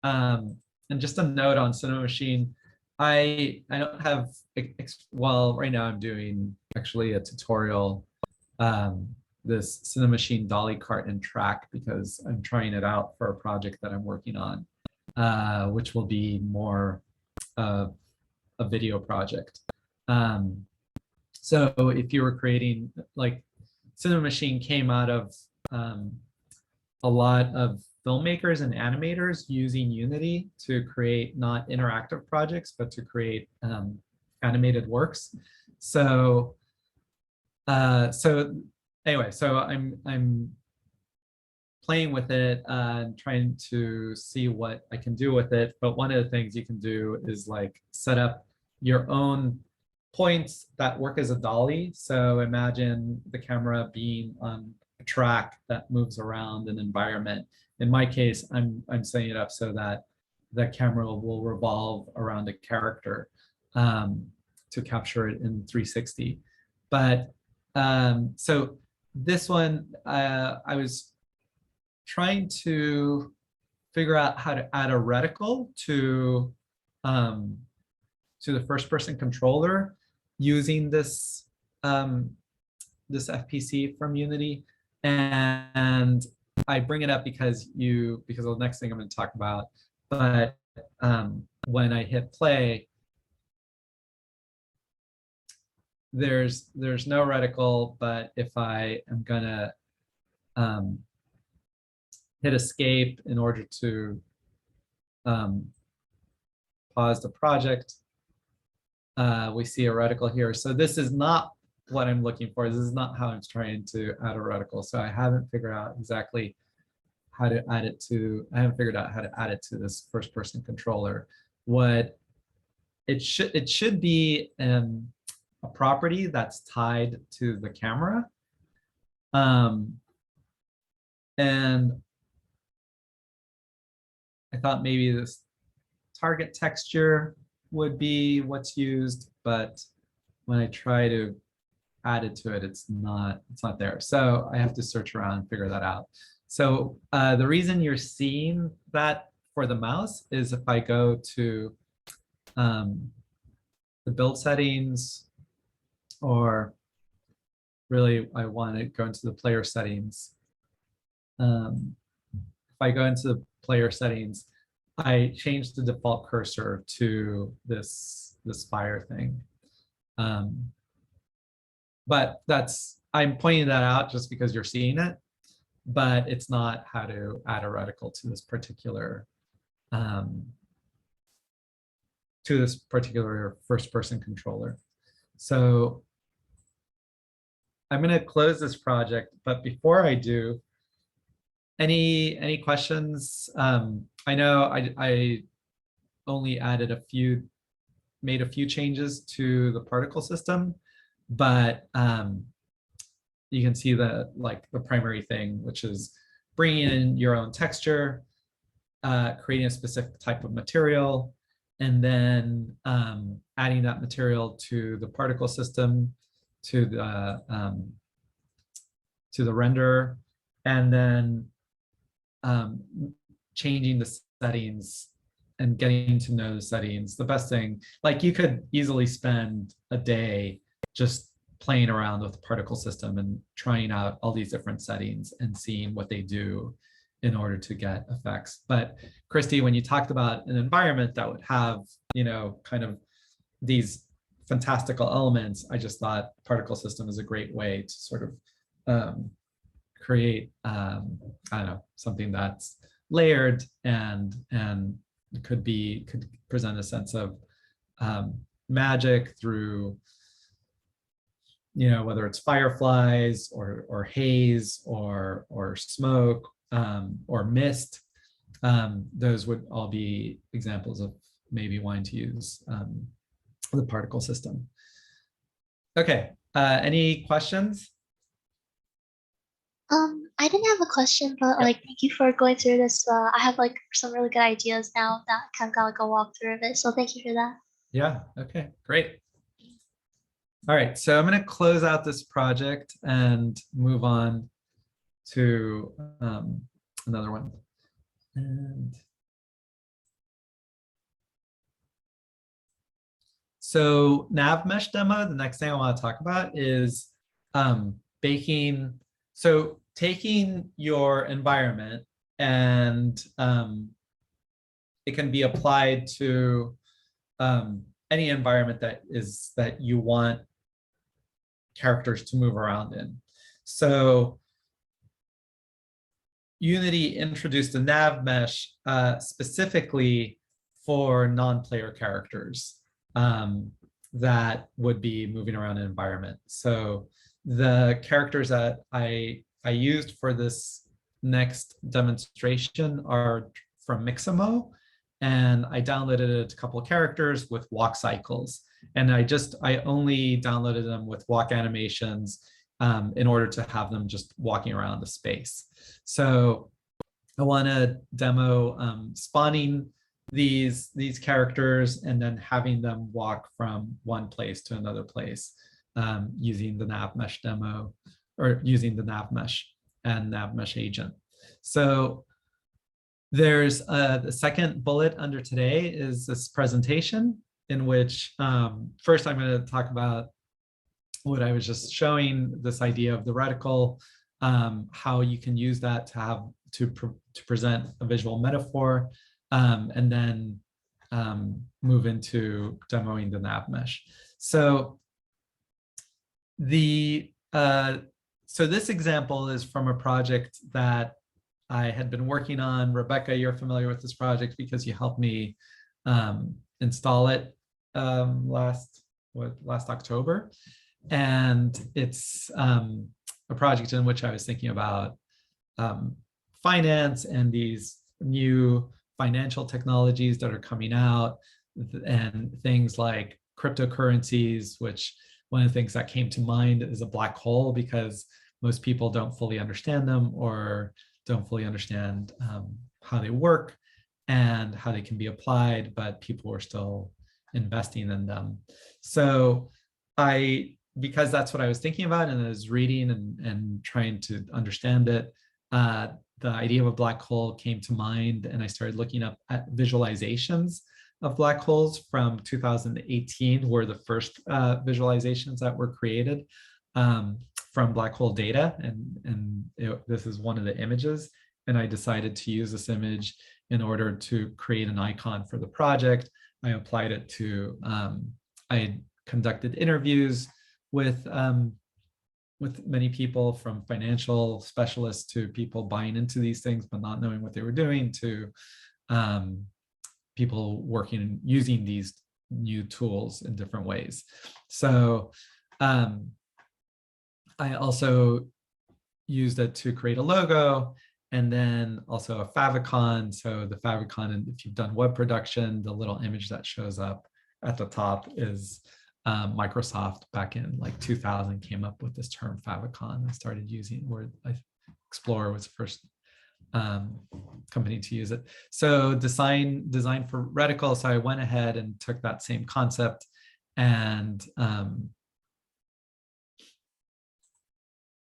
And just a note on Cinema Machine, I don't have, well, right now I'm doing actually a tutorial, this Cinema Machine dolly cart and track, because I'm trying it out for a project that I'm working on, which will be more of a video project. So if you were creating, like, Cinema Machine came out of a lot of filmmakers and animators using Unity to create not interactive projects, but to create animated works. So, anyway, so I'm playing with it and trying to see what I can do with it. But one of the things you can do is like set up your own points that work as a dolly. So imagine the camera being on a track that moves around an environment. In my case, I'm setting it up so that the camera will revolve around a character to capture it in 360. But so this one, I was trying to figure out how to add a reticle to the first person controller using this this FPC from Unity. And I bring it up because of the next thing I'm going to talk about. But when I hit play, there's no reticle, but if I am gonna hit escape in order to pause the project, we see a reticle here. So this is not what I'm looking for. This is not how I'm trying to add a reticle. So I haven't figured out exactly how to add it to, I haven't figured out how to add it to this first person controller. What it should be a property that's tied to the camera. And I thought maybe this target texture would be what's used, but when I try to add it to it, it's not there. So I have to search around and figure that out. So the reason you're seeing that for the mouse is if I go to the build settings, or really I want to go into the player settings. If I go into the player settings, I change the default cursor to this fire thing. But I'm pointing that out just because you're seeing it, but it's not how to add a reticle to this particular first person controller. So I'm going to close this project, but before I do, any questions? I know I only made a few changes to the particle system, but you can see the primary thing, which is bringing in your own texture, creating a specific type of material, and then adding that material to the particle system, to the renderer, and then changing the settings and getting to know the settings. The best thing, like, you could easily spend a day just playing around with the particle system and trying out all these different settings and seeing what they do in order to get effects. But Christy, when you talked about an environment that would have, kind of these fantastical elements, I just thought particle system is a great way to sort of create, I don't know, something that's layered and could present a sense of magic through, whether it's fireflies or haze or smoke or mist. Those would all be examples of maybe wanting to use the particle system. Okay, any questions? I didn't have a question, but like, thank you for going through this. I have like some really good ideas now that kind of got like a walkthrough of it. So thank you for that. Yeah, okay, great. All right, so I'm going to close out this project and move on to another one. And so Navmesh demo, the next thing I want to talk about is baking. So taking your environment and it can be applied to any environment that you want characters to move around in. So Unity introduced the Navmesh specifically for non-player characters that would be moving around an environment. So the characters that I used for this next demonstration are from Mixamo, and I downloaded a couple of characters with walk cycles. And I only downloaded them with walk animations in order to have them just walking around the space. So I want to demo spawning these characters and then having them walk from one place to another place using the Navmesh demo, or using the Navmesh and Navmesh agent. So there's the second bullet under today is this presentation in which first I'm going to talk about what I was just showing, this idea of the reticle, how you can use that to present a visual metaphor, and then move into demoing the Navmesh. So so this example is from a project that I had been working on. Rebecca, you're familiar with this project because you helped me install it last October. And it's a project in which I was thinking about finance and these new financial technologies that are coming out, and things like cryptocurrencies, which one of the things that came to mind is a black hole, because most people don't fully understand them or don't fully understand how they work and how they can be applied, but people are still investing in them. So because that's what I was thinking about and I was reading and trying to understand it, the idea of a black hole came to mind, and I started looking up at visualizations of black holes from 2018 were the first visualizations that were created from black hole data, and this is one of the images, and I decided to use this image in order to create an icon for the project. I applied it to, I conducted interviews with many people, from financial specialists to people buying into these things but not knowing what they were doing, to people working and using these new tools in different ways. So I also used it to create a logo, and then also a favicon. So the favicon, and if you've done web production, the little image that shows up at the top is Microsoft back in like 2000 came up with this term favicon and started using it, where Explorer was the first company to use it. So design for reticle. So I went ahead and took that same concept and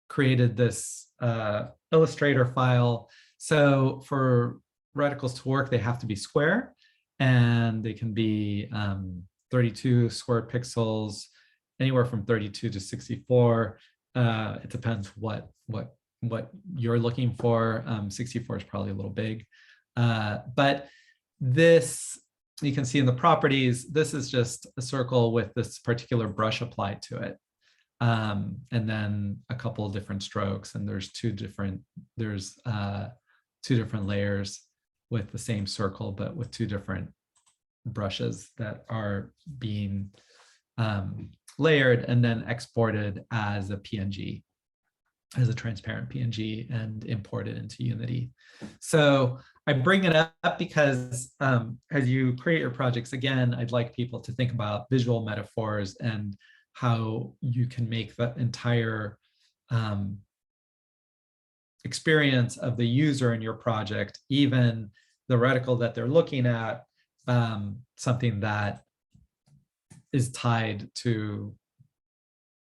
created this Illustrator file. So for reticles to work, they have to be square, and they can be 32 square pixels, anywhere from 32 to 64. It depends what you're looking for. 64 is probably a little big, but this, you can see in the properties, this is just a circle with this particular brush applied to it. and then a couple of different strokes, and there's two different layers with the same circle, but with two different brushes that are being layered and then exported as a PNG, as a transparent PNG, and imported into Unity. So I bring it up because as you create your projects, again, I'd like people to think about visual metaphors and how you can make the entire experience of the user in your project, even the reticle that they're looking at, something that is tied to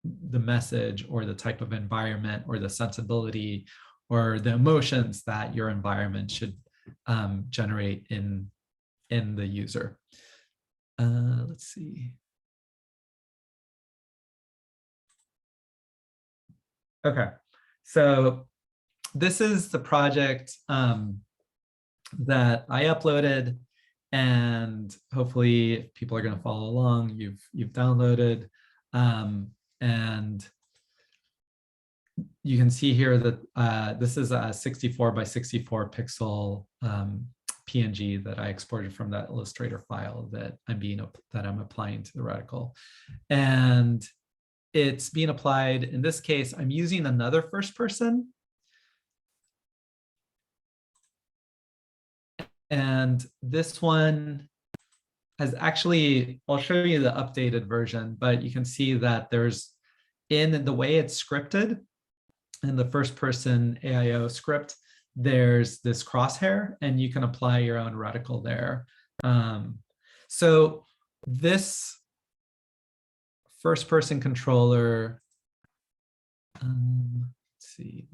the message or the type of environment or the sensibility or the emotions that your environment should generate in the user. Let's see. Okay, so this is the project that I uploaded, and hopefully people are going to follow along. You've downloaded, and you can see here that this is a 64 by 64 pixel PNG that I exported from that Illustrator file that I'm applying to the reticle, and it's being applied. In this case, I'm using another first person. And this one has actually, I'll show you the updated version, but you can see that there's, in the way it's scripted, in the first person AIO script, there's this crosshair, and you can apply your own reticle there. So this first person controller, let's see.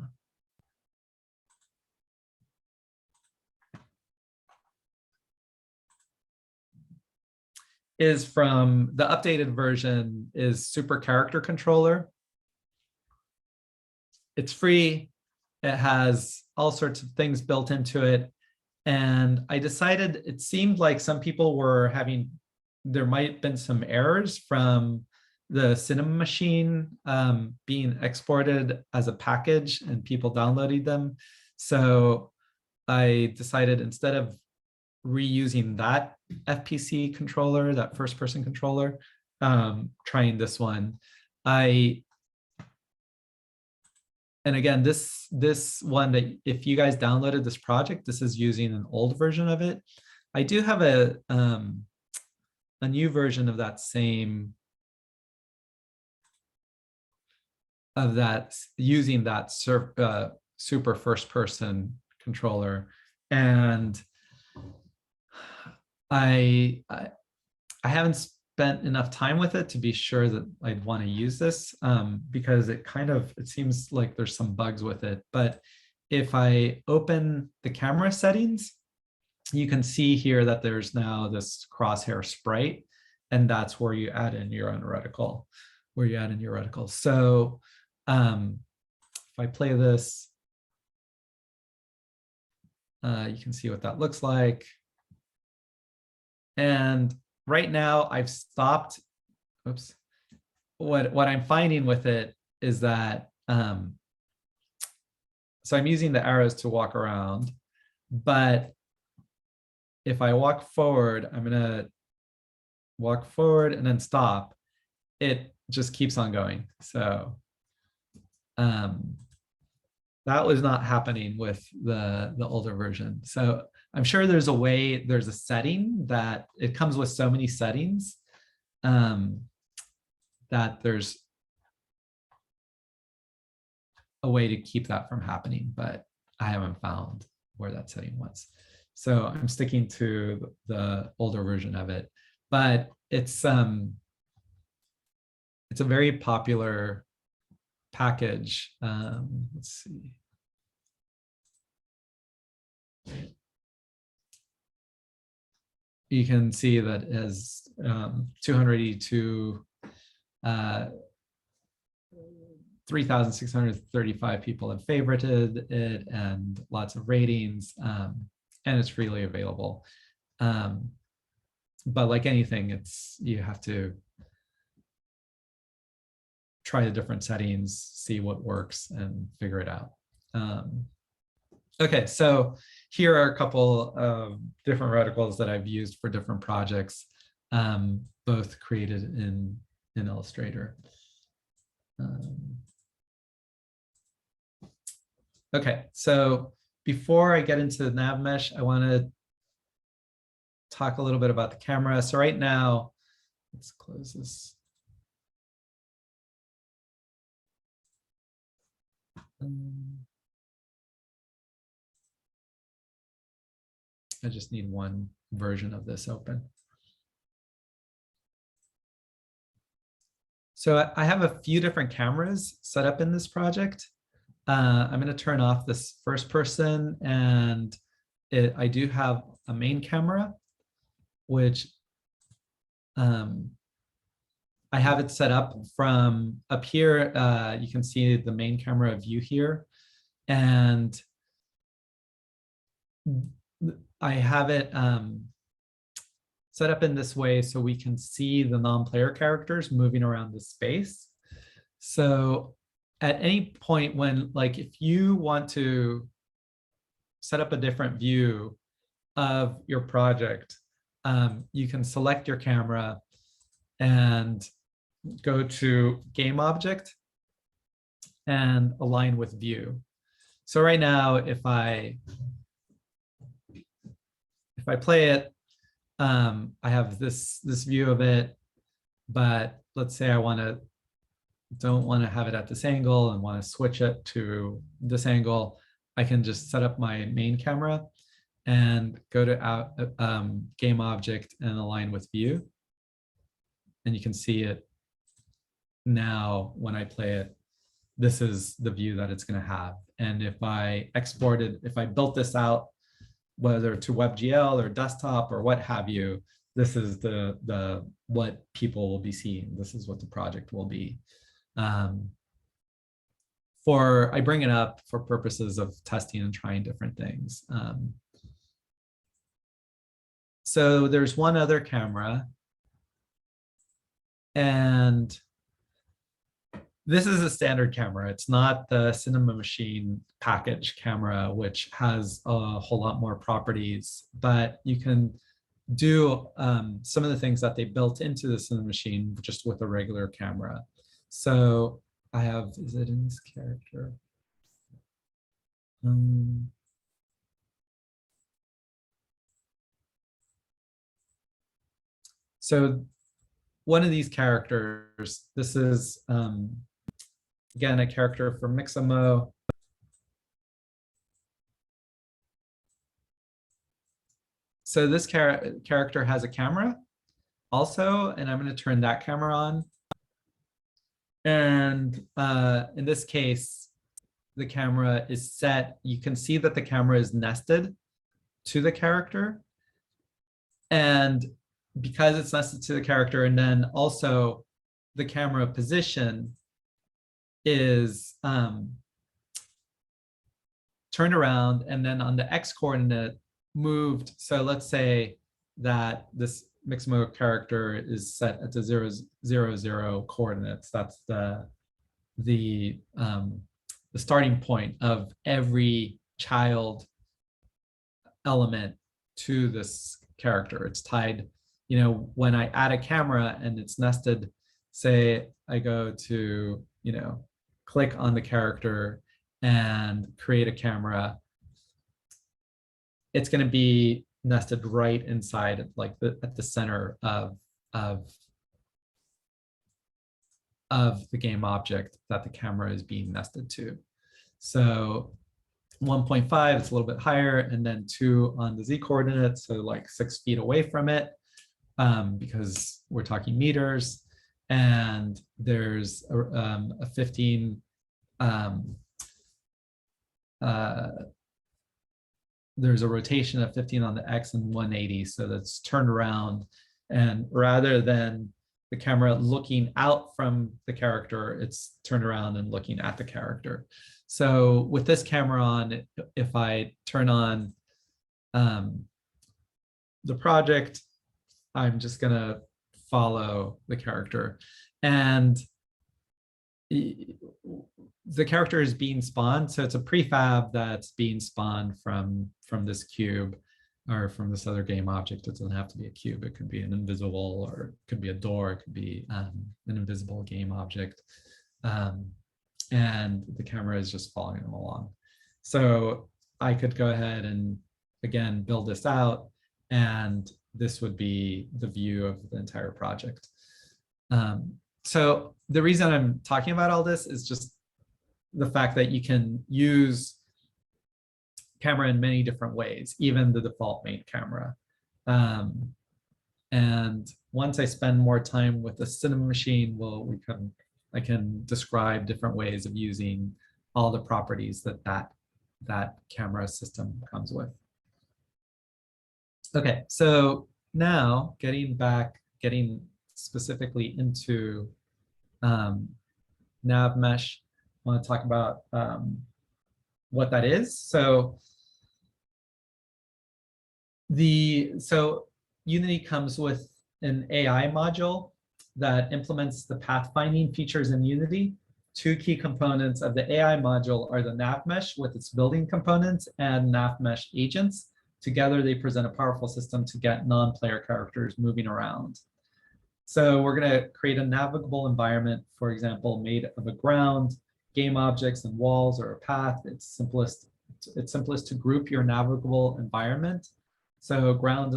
Is from the updated version is Super Character Controller. It's free. It has all sorts of things built into it. And I decided it seemed like some people were having, there might have been some errors from the Cinema Machine being exported as a package and people downloading them. So I decided, instead of reusing that FPC controller, that first person controller, trying this one. And again, this one, that if you guys downloaded this project, this is using an old version of it. I do have a new version of that same, using that super first person controller. And I haven't spent enough time with it to be sure that I'd want to use this, because it seems like there's some bugs with it. But if I open the camera settings, you can see here that there's now this crosshair sprite, and that's where you add in your own reticle, So if I play this, you can see what that looks like. And right now I've stopped. Oops. What I'm finding with it is that, so I'm using the arrows to walk around, but if I walk forward, I'm gonna walk forward and then stop. It just keeps on going. So that was not happening with the older version. So I'm sure there's a setting that it comes with so many settings that there's a way to keep that from happening, but I haven't found where that setting was. So I'm sticking to the older version of it, but it's a very popular package. Let's see. You can see that as 282, 3,635 people have favorited it, and lots of ratings, and it's freely available. But like anything, you have to try the different settings, see what works, and figure it out. Okay, so here are a couple of different reticles that I've used for different projects, both created in Illustrator. Okay, so before I get into the Navmesh, I want to talk a little bit about the camera. So right now, let's close this. I just need one version of this open. So I have a few different cameras set up in this project. I'm going to turn off this first person, and I do have a main camera, which I have it set up from up here. You can see the main camera view here, and I have it set up in this way so we can see the non-player characters moving around the space. So at any point when, like, if you want to set up a different view of your project, you can select your camera and go to game object and align with view. So right now, if I play it, I have this view of it, but let's say I don't want to have it at this angle and want to switch it to this angle. I can just set up my main camera and go to game object and align with view. And you can see it now when I play it. This is the view that it's going to have. And if I if I built this out, whether to WebGL or desktop or what have you, this is the what people will be seeing. This is what the project will be. I bring it up for purposes of testing and trying different things. So there's one other camera, and this is a standard camera. It's not the Cinema Machine package camera, which has a whole lot more properties, but you can do some of the things that they built into the Cinema Machine just with a regular camera. So I have, is it in this character? So one of these characters, this is, again, a character from Mixamo. So this character has a camera also, and I'm going to turn that camera on. And in this case, the camera is set. You can see that the camera is nested to the character. And because it's nested to the character, and then also the camera position is turned around, and then on the X coordinate moved. So let's say that this Mixamo character is set at the 0, 0, 0 coordinates. That's the starting point of every child element to this character. It's tied, you know, when I add a camera and it's nested, say I go to, you know, click on the character and create a camera, it's going to be nested right inside, like at the center of the game object that the camera is being nested to. So 1.5, it's a little bit higher, and then 2 on the Z coordinate, so like 6 feet away from it, because we're talking meters. And there's a 15 there's a rotation of 15 on the X and 180, so that's turned around. And rather than the camera looking out from the character, it's turned around and looking at the character. So with this camera on, if I turn on the project, I'm just gonna follow the character. And the character is being spawned. So it's a prefab that's being spawned from this cube or from this other game object. It doesn't have to be a cube. It could be an invisible, or it could be a door. It could be an invisible game object. And the camera is just following them along. So I could go ahead and, again, build this out, and this would be the view of the entire project. So the reason I'm talking about all this is just the fact that you can use camera in many different ways, even the default main camera. And once I spend more time with the cinema machine, I can describe different ways of using all the properties that camera system comes with. Okay, so now getting specifically into Navmesh, I want to talk about what that is. So Unity comes with an AI module that implements the pathfinding features in Unity. Two key components of the AI module are the Navmesh with its building components and Navmesh agents. Together, they present a powerful system to get non-player characters moving around. So we're going to create a navigable environment, for example, made of a ground, game objects, and walls, or a path. It's simplest to group your navigable environment. So putting grounds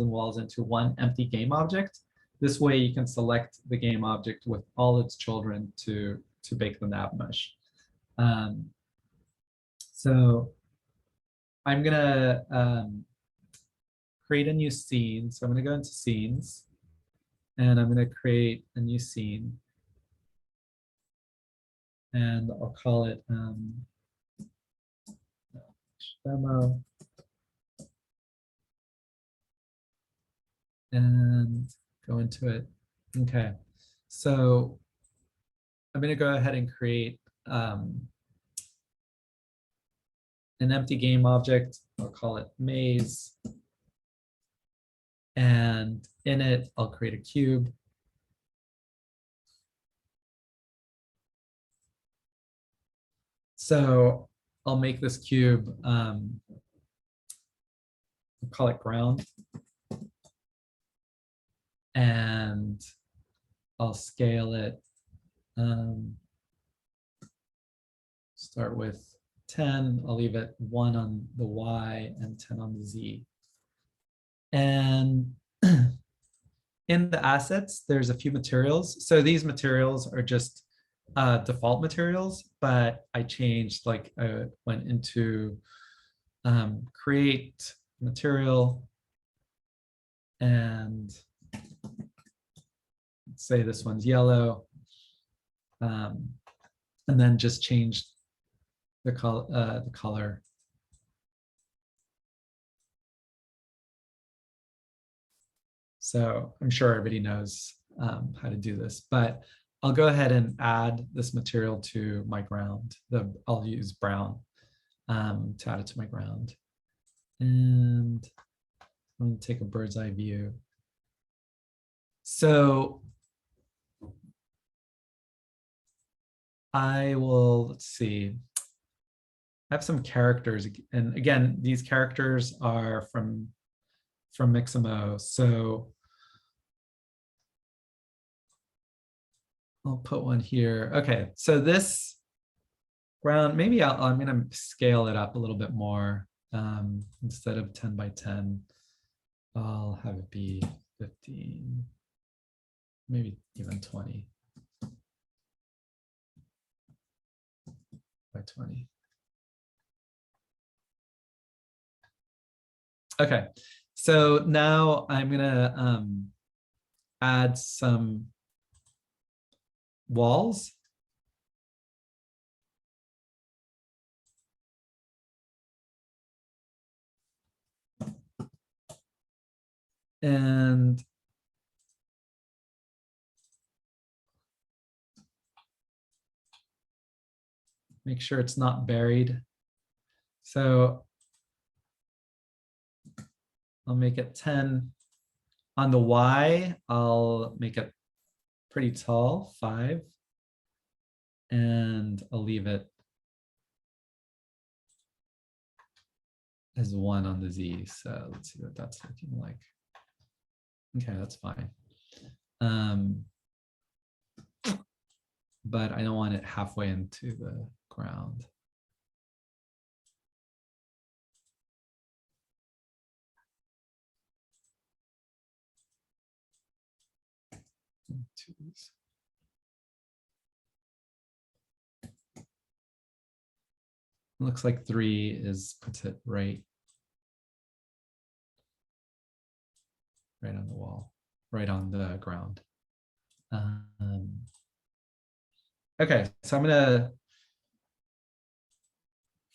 and walls into one empty game object. This way you can select the game object with all its children to bake the Navmesh. So I'm gonna create a new scene. So I'm gonna go into scenes, and I'm gonna create a new scene, and I'll call it demo, and go into it. Okay, so I'm gonna go ahead and create an empty game object. I'll call it maze. And in it, I'll create a cube. So I'll make this cube, I'll call it ground. And I'll scale it. Start with 10. I'll leave it 1 on the Y and 10 on the Z. And in the assets, there's a few materials. So these materials are just default materials, but I changed, like I went into create material, and say this one's yellow, and then just changed the color. So I'm sure everybody knows how to do this, but I'll go ahead and add this material to my ground. I'll use brown to add it to my ground. And I'm going to take a bird's eye view. So let's see. I have some characters, and again, these characters are from Mixamo. So I'll put one here. Okay, so this ground, maybe I'm going to scale it up a little bit more. Instead of 10 by 10, I'll have it be 15, maybe even 20 by 20. Okay, so now I'm gonna add some walls. And make sure it's not buried. So I'll make it 10. On the Y, I'll make it pretty tall, 5. And I'll leave it as 1 on the Z. So let's see what that's looking like. Okay, that's fine. But I don't want it halfway into the ground. Twos. Looks like 3 puts it right on the wall, right on the ground. Okay, so I'm gonna,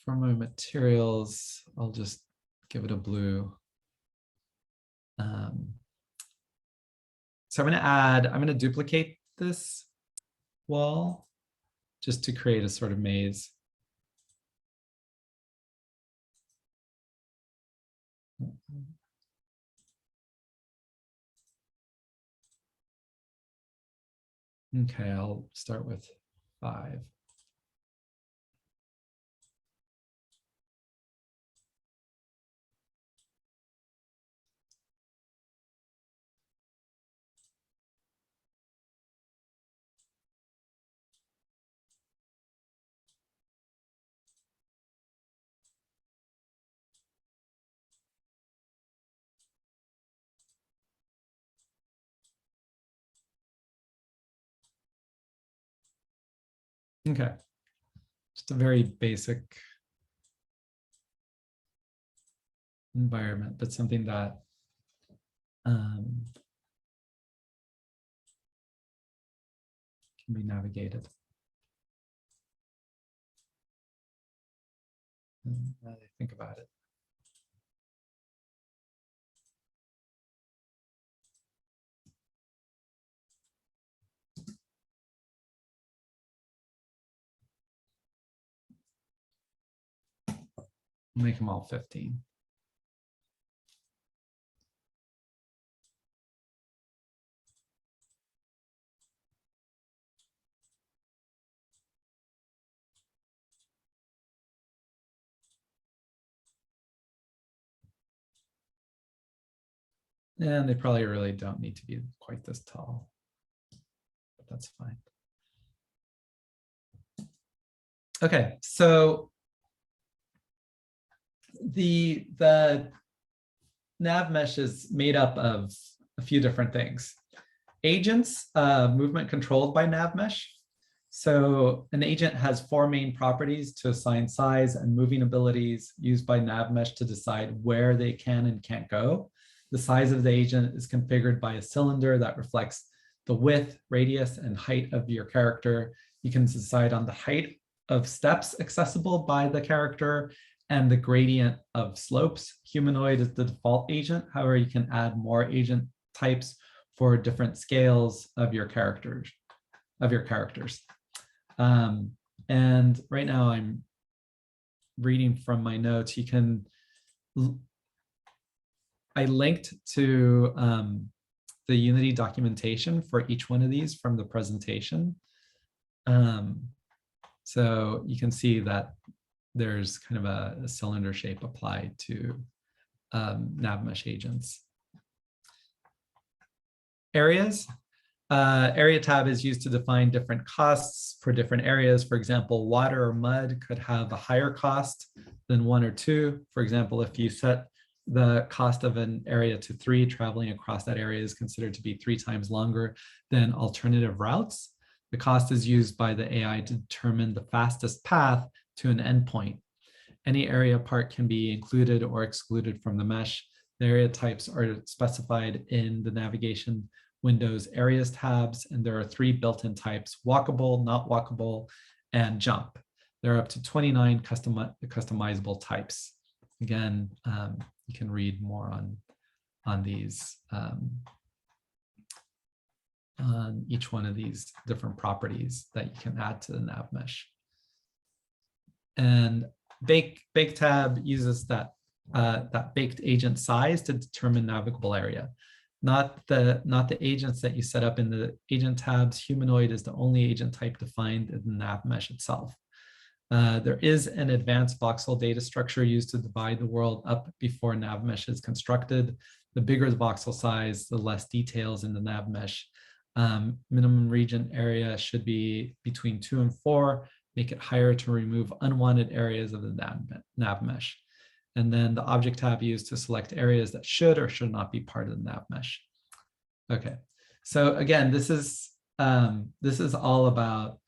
for my materials, I'll just give it a blue. So I'm gonna duplicate this wall just to create a sort of maze. Okay, I'll start with 5. Okay, just a very basic environment, but something that can be navigated. Now that I think about it. Make them all 15. And they probably really don't need to be quite this tall, but that's fine. Okay, so the Navmesh is made up of a few different things. Agents, movement controlled by Navmesh. So an agent has 4 main properties to assign size and moving abilities used by Navmesh to decide where they can and can't go. The size of the agent is configured by a cylinder that reflects the width, radius, and height of your character. You can decide on the height of steps accessible by the character and the gradient of slopes. Humanoid is the default agent. However, you can add more agent types for different scales of your characters. And right now I'm reading from my notes. I linked to the Unity documentation for each one of these from the presentation. So you can see that there's kind of a cylinder shape applied to Navmesh agents. Areas. Area tab is used to define different costs for different areas. For example, water or mud could have a higher cost than 1 or 2. For example, if you set the cost of an area to 3, traveling across that area is considered to be 3 times longer than alternative routes. The cost is used by the AI to determine the fastest path to an endpoint. Any area part can be included or excluded from the mesh. The area types are specified in the navigation Windows areas tabs, and there are 3 built-in types: walkable, not walkable, and jump. There are up to 29 customizable types. Again, you can read more on these, on each one of these different properties that you can add to the Navmesh. And Bake tab uses that baked agent size to determine navigable area. not the agents that you set up in the agent tabs. Humanoid is the only agent type defined in the Navmesh itself. There is an advanced voxel data structure used to divide the world up before Navmesh is constructed. The bigger the voxel size, the less details in the Navmesh. Minimum region area should be between 2 and 4. Make it higher to remove unwanted areas of the Navmesh. And then the object tab used to select areas that should or should not be part of the Navmesh. Okay, so again, this is all about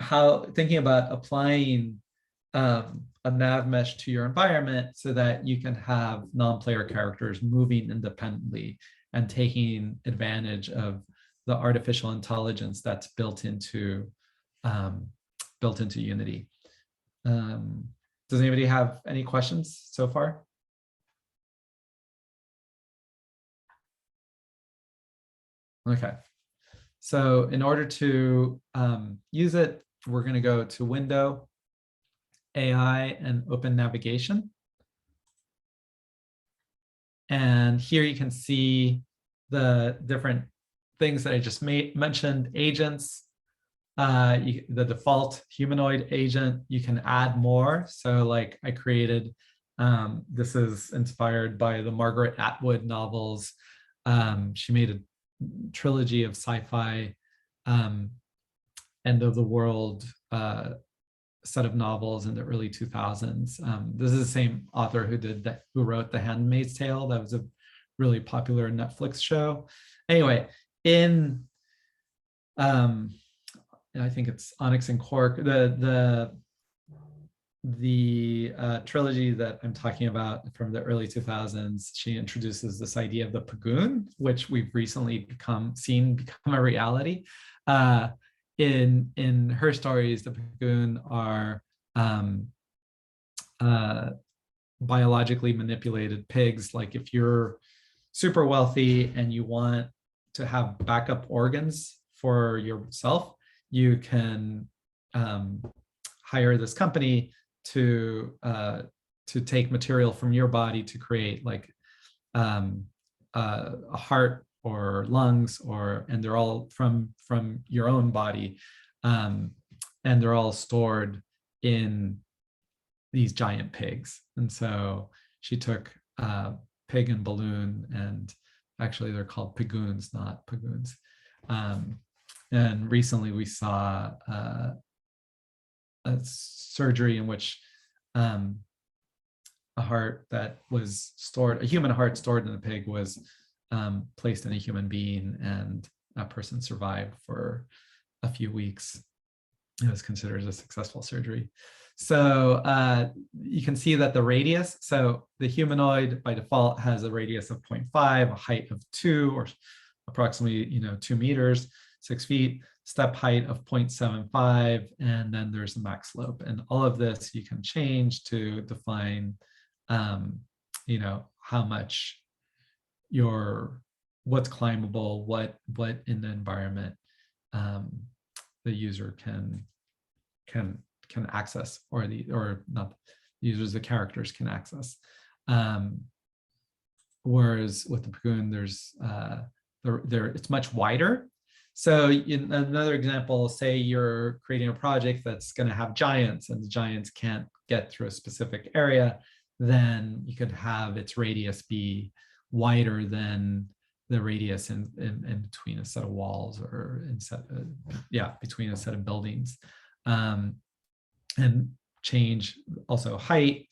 how thinking about applying a Navmesh to your environment so that you can have non-player characters moving independently and taking advantage of the artificial intelligence that's built into Unity. Does anybody have any questions so far? Okay, so in order to use it, we're going to go to Window, AI, and Open Navigation. And here you can see the different things that I just mentioned, agents, the default humanoid agent. You can add more. So like I created, this is inspired by the Margaret Atwood novels. She made a trilogy of sci-fi end of the world set of novels in the early 2000s. This is the same author who wrote The Handmaid's Tale. That was a really popular Netflix show. Anyway, in I think it's Onyx and Cork, the trilogy that I'm talking about from the early 2000s, she introduces this idea of the Pagoon, which we've recently seen become a reality. In her stories, the Pagoon are biologically manipulated pigs. Like if you're super wealthy and you want to have backup organs for yourself, you can hire this company to take material from your body to create like a heart or lungs, and they're all from your own body, and they're all stored in these giant pigs. And so she took pig and balloon, and actually they're called pagoons, not pagoons. And recently we saw a surgery in which a heart that was stored, a human heart stored in a pig, was placed in a human being, and that person survived for a few weeks. It was considered a successful surgery. So you can see that the radius, so the humanoid by default has a radius of 0.5, a height of 2, or approximately 2 meters, 6 feet, step height of 0.75, and then there's the max slope. And all of this you can change to define, how much what's climbable, what in the environment the user can access, or not the users, the characters can access. Whereas with the Pagoon, there's it's much wider. So in another example, say you're creating a project that's going to have giants, and the giants can't get through a specific area, then you could have its radius be wider than the radius in between a set of walls, or between a set of buildings, and change also height.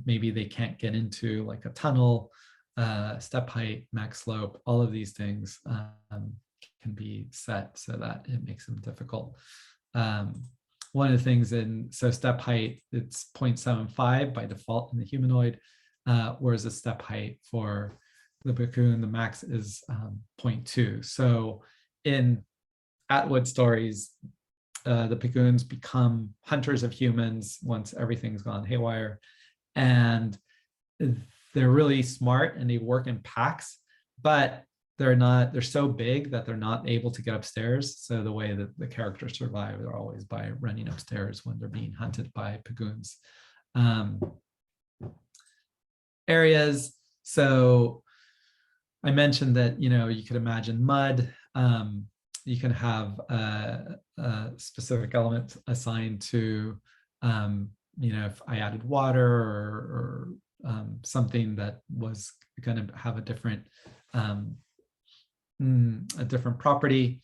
Maybe they can't get into like a tunnel, step height, max slope. All of these things can be set so that it makes them difficult. One of the things so step height, it's 0.75 by default in the humanoid, whereas the step height for the Pagoon, the max is 0.2. So in Atwood stories, the Pagoons become hunters of humans once everything's gone haywire, and they're really smart and they work in packs, but they're so big that they're not able to get upstairs. So the way that the characters survive are always by running upstairs when they're being hunted by Pagoons. Areas, so I mentioned that, you could imagine mud. You can have a specific element assigned to, if I added water or something that was going to have a different property,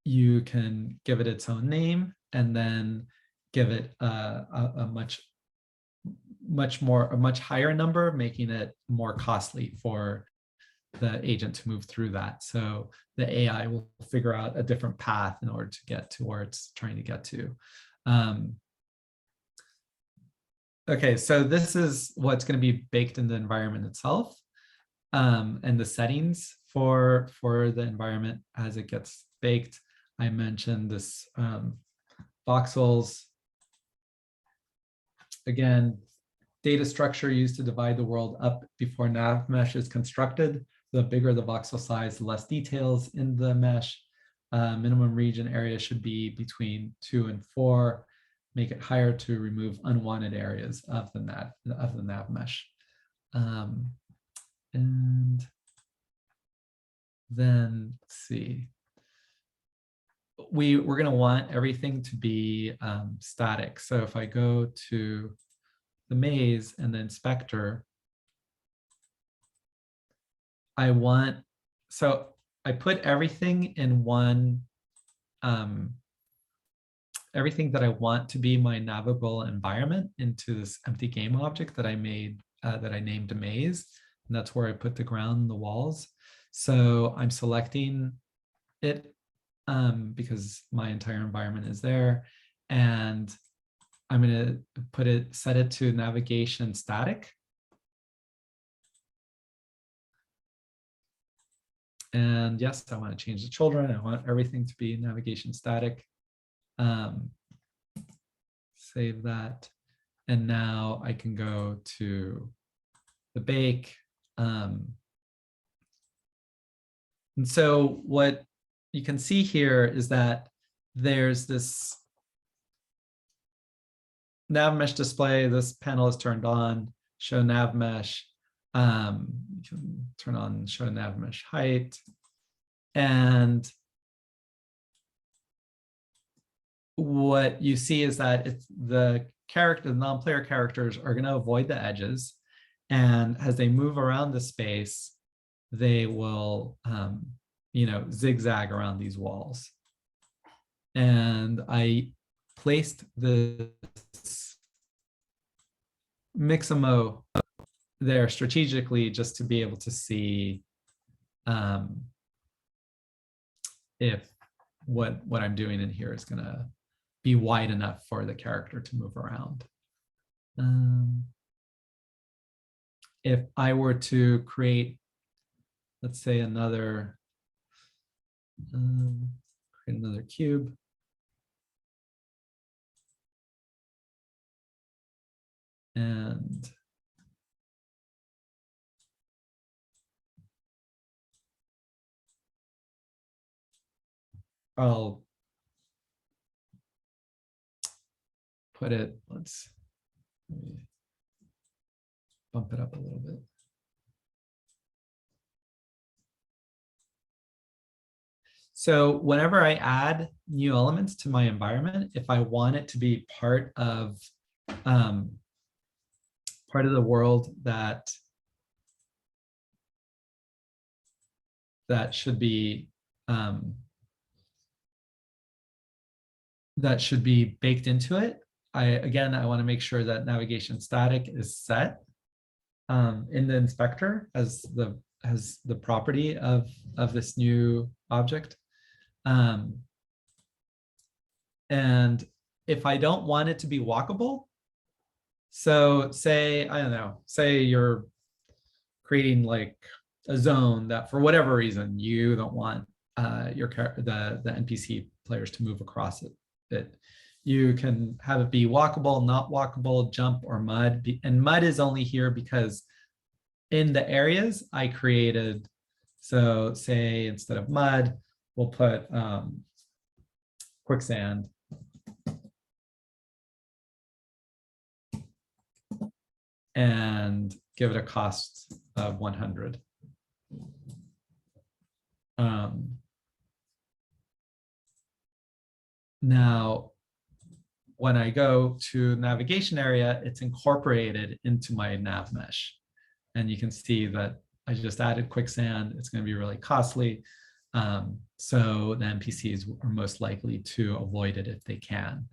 you can give it its own name and then give it a much higher number, making it more costly for the agent to move through that. So the AI will figure out a different path in order to get to where it's trying to get to. Okay, so this is what's going to be baked in the environment itself, and the settings for the environment as it gets baked. I mentioned this voxels. Again, data structure used to divide the world up before Navmesh is constructed. The bigger the voxel size, the less details in the mesh. Minimum region area should be between 2 and 4. Make it higher to remove unwanted areas of the nav mesh. And then let's see. We're going to want everything to be static. So if I go to the maze and the inspector, I put everything in one, everything that I want to be my navigable environment into this empty game object that I made, that I named a maze. And that's where I put the ground and the walls. So I'm selecting it because my entire environment is there. And I'm going to set it to navigation static. And yes, I want to change the children. I want everything to be navigation static. Save that. And now I can go to the bake. And so what you can see here is that there's this nav mesh display. This panel is turned on, show nav mesh. You can turn on show nav mesh height. And what you see is that it's the non-player characters are going to avoid the edges. And as they move around the space, they will, zigzag around these walls. And I placed this Mixamo there strategically just to be able to see if what I'm doing in here is going to be wide enough for the character to move around. If I were to create, let's say, create another cube. And I'll put it, let me bump it up a little bit. So whenever I add new elements to my environment, if I want it to be part of the world that should be baked into it, I want to make sure that navigation static is set in the inspector as the property of this new object. And if I don't want it to be walkable, so say, I don't know, say you're creating like a zone that for whatever reason you don't want the NPC players to move across it. You can have it be walkable, not walkable, jump, or mud. And mud is only here because in the areas I created, so say instead of mud, we'll put quicksand. And give it a cost of 100. Now, when I go to navigation area, it's incorporated into my Navmesh. And you can see that I just added quicksand. It's going to be really costly. So the NPCs are most likely to avoid it if they can.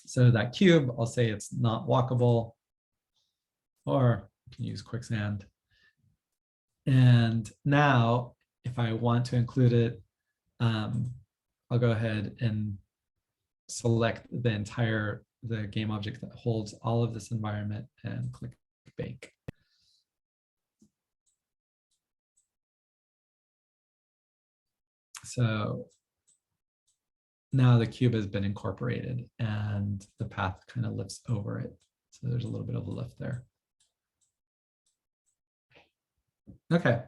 So that cube, I'll say it's not walkable, or you can use quicksand. And now, if I want to include it, I'll go ahead and select the game object that holds all of this environment and click bake. So now the cube has been incorporated and the path kind of lifts over it. So there's a little bit of a lift there. Okay.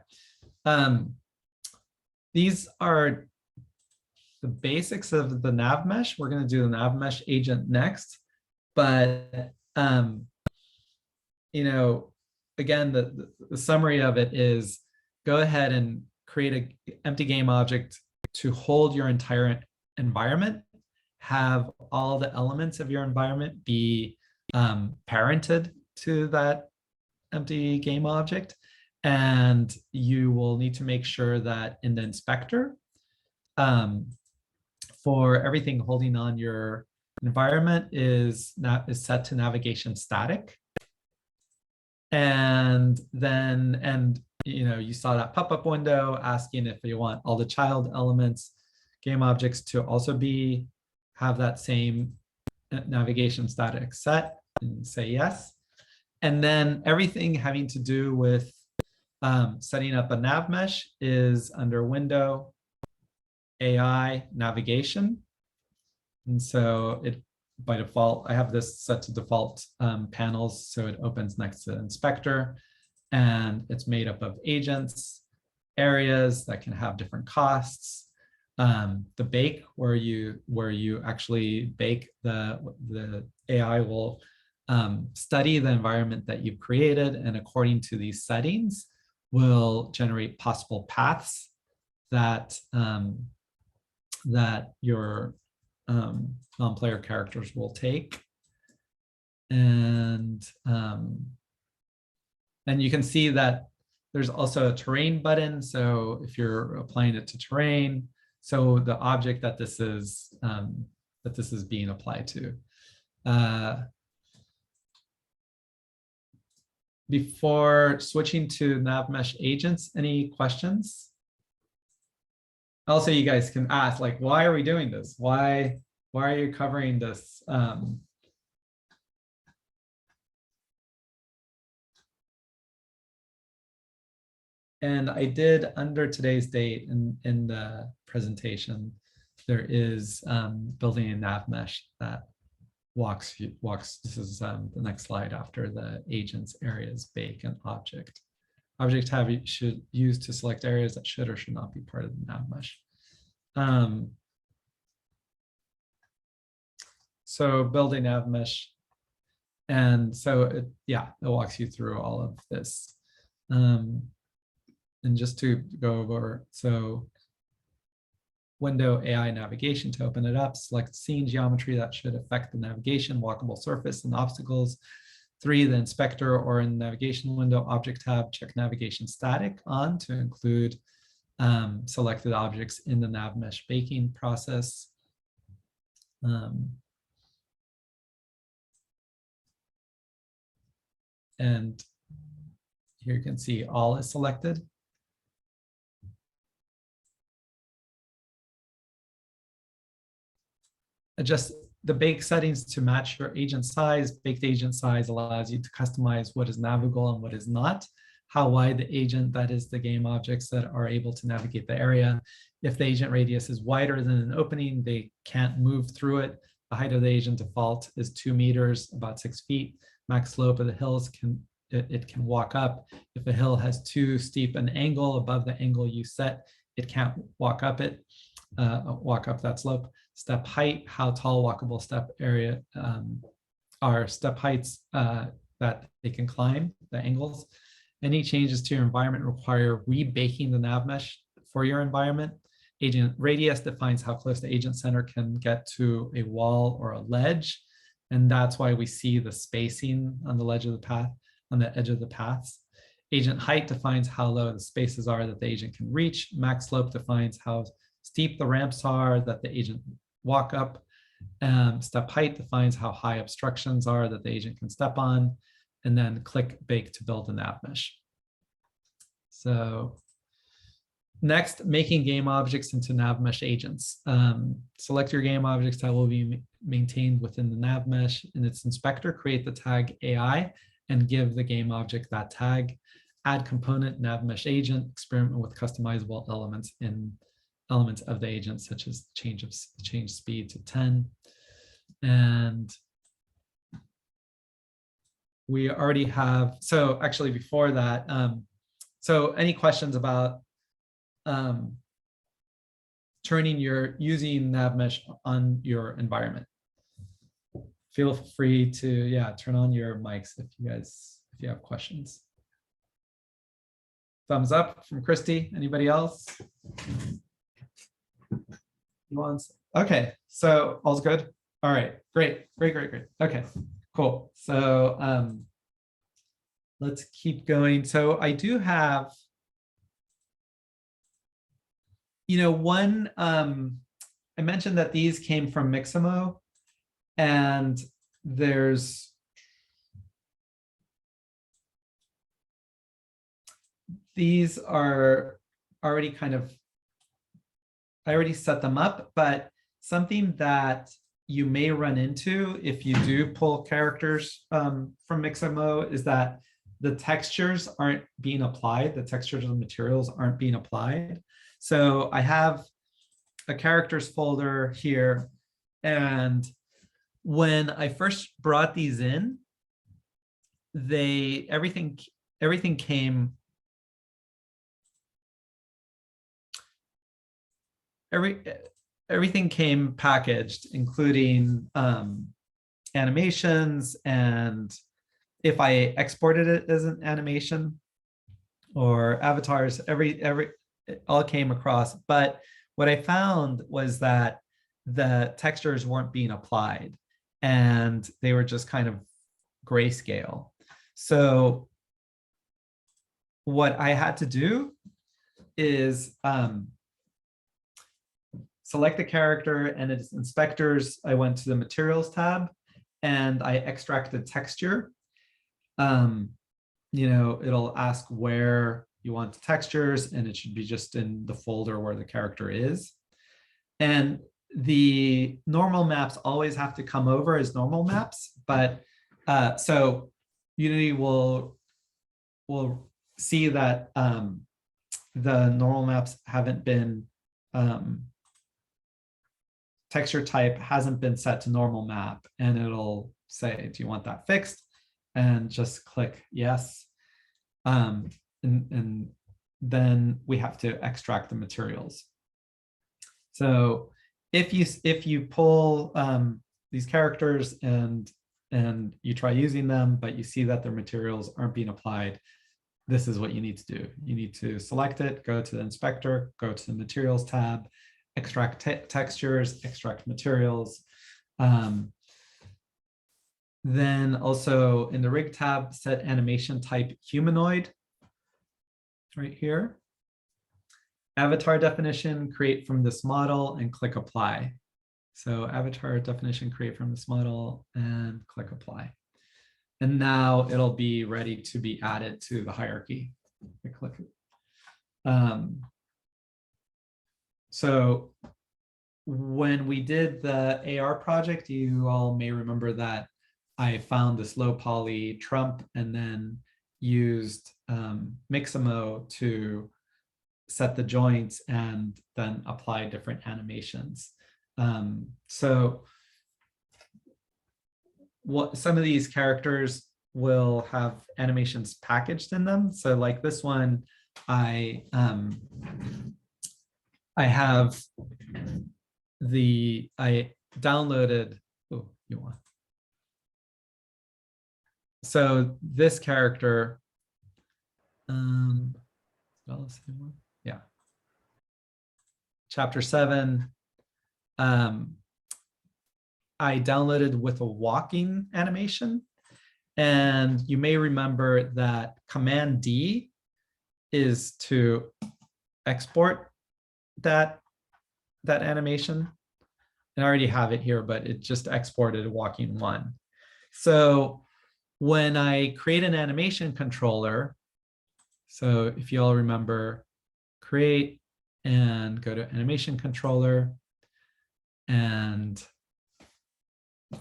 These are the basics of the Navmesh. We're going to do the Navmesh agent next. But, you know, again, the summary of it is go ahead and create an empty game object to hold your entire environment, have all the elements of your environment be parented to that empty game object. And you will need to make sure that in the inspector, for everything holding on your environment is set to navigation static. And then, you know, you saw that pop-up window asking if you want all the child elements, game objects to also have that same navigation static set, and say yes. And then everything having to do with setting up a Navmesh is under Window, AI, Navigation. And so it, by default, I have this set to default panels, so it opens next to the inspector, and it's made up of agents, areas that can have different costs. The bake, where you actually bake, the AI will study the environment that you've created, and according to these settings, will generate possible paths that that your non-player characters will take. And you can see that there's also a terrain button. So if you're applying it to terrain, so the object that this is being applied to. Before switching to Navmesh agents, any questions? Also, you guys can ask, like, why are we doing this? Why are you covering this? And I did, under today's date in the presentation, there is building a Navmesh that walks. This is the next slide after the agents, areas, bake, and object. Object tab should use to select areas that should or should not be part of the Navmesh. So building Navmesh, and so it walks you through all of this. And just to go over, so Window, AI, Navigation to open it up, select scene geometry that should affect the navigation, walkable surface, and obstacles. 3, the inspector, or in navigation window, object tab, check navigation static on to include selected objects in the Navmesh baking process. And here you can see all is selected. Adjust the bake settings to match your agent size. Baked agent size allows you to customize what is navigable and what is not, how wide the agent, that is the game objects that are able to navigate the area. If the agent radius is wider than an opening, they can't move through it. The height of the agent default is 2 meters, about 6 feet. Max slope of the hills it can walk up. If a hill has too steep an angle above the angle you set, it can't walk up that slope. Step height, how tall walkable step area are step heights that they can climb, the angles. Any changes to your environment require rebaking the nav mesh for your environment. Agent radius defines how close the agent center can get to a wall or a ledge. And that's why we see the spacing on the ledge of the path, on the edge of the paths. Agent height defines how low the spaces are that the agent can reach. Max slope defines how steep the ramps are that the agent walk up. Step height defines how high obstructions are that the agent can step on. And then click bake to build a nav mesh. So next, making game objects into nav mesh agents. Select your game objects that will be maintained within the nav mesh. In its inspector, create the tag AI and give the game object that tag. Add component nav mesh agent, experiment with customizable elements of the agent, such as change speed to 10. And we already have, so actually before that, so any questions about using Navmesh on your environment? Feel free to, turn on your mics if you have questions. Thumbs up from Christy. Anybody else? Okay, so all's good. All right, great. Okay, cool. So let's keep going. So I do have, I mentioned that these came from Mixamo, and these are already I already set them up, but something that you may run into if you do pull characters from Mixamo is that the textures aren't being applied. The textures of the materials aren't being applied. So I have a characters folder here, and when I first brought these in, everything came everything came packaged, including animations, and if I exported it as an animation or avatars, it all came across. But what I found was that the textures weren't being applied, and they were just kind of grayscale. So what I had to do is select the character and its inspectors. I went to the materials tab and I extracted texture. It'll ask where you want the textures, and it should be just in the folder where the character is. And the normal maps always have to come over as normal maps, but so Unity will see that the normal maps haven't been texture type hasn't been set to normal map, and it'll say, do you want that fixed? And just click yes. And then we have to extract the materials. So if you pull these characters and you try using them, but you see that their materials aren't being applied, this is what you need to do. You need to select it, go to the inspector, go to the materials tab, extract textures, extract materials. Then also in the rig tab, set animation type humanoid right here. Avatar definition, create from this model, and click apply. So avatar definition, create from this model, and click apply. And now it'll be ready to be added to the hierarchy. I click it. So when we did the AR project, you all may remember that I found this low poly trump and then used Mixamo to set the joints and then apply different animations. So some of these characters will have animations packaged in them. So like this one, I downloaded, so this character All the same one? Yeah. Chapter 7. I downloaded with a walking animation. And you may remember that Command D is to export that animation. And I already have it here, but it just exported walking 1. So when I create an animation controller, so if you all remember, create and go to animation controller, and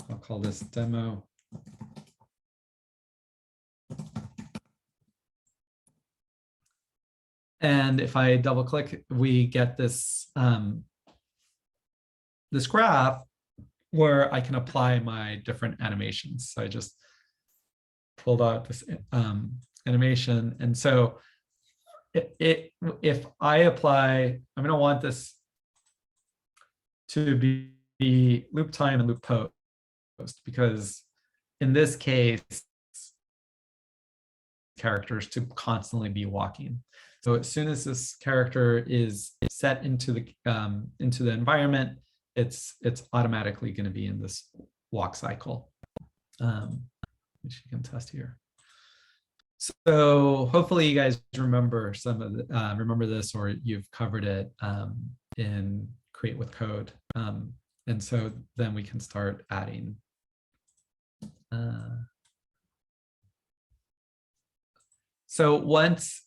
I'll call this demo. And if I double click, we get this, this graph where I can apply my different animations. So I just pulled out this animation. And so if I apply, I'm going to want this to be loop time and loop post, because in this case, characters to constantly be walking. So as soon as this character is set into the environment, it's automatically going to be in this walk cycle, which you can test here. So hopefully you guys remember some of the, remember this, or you've covered it in Create with Code, and so then we can start adding. So once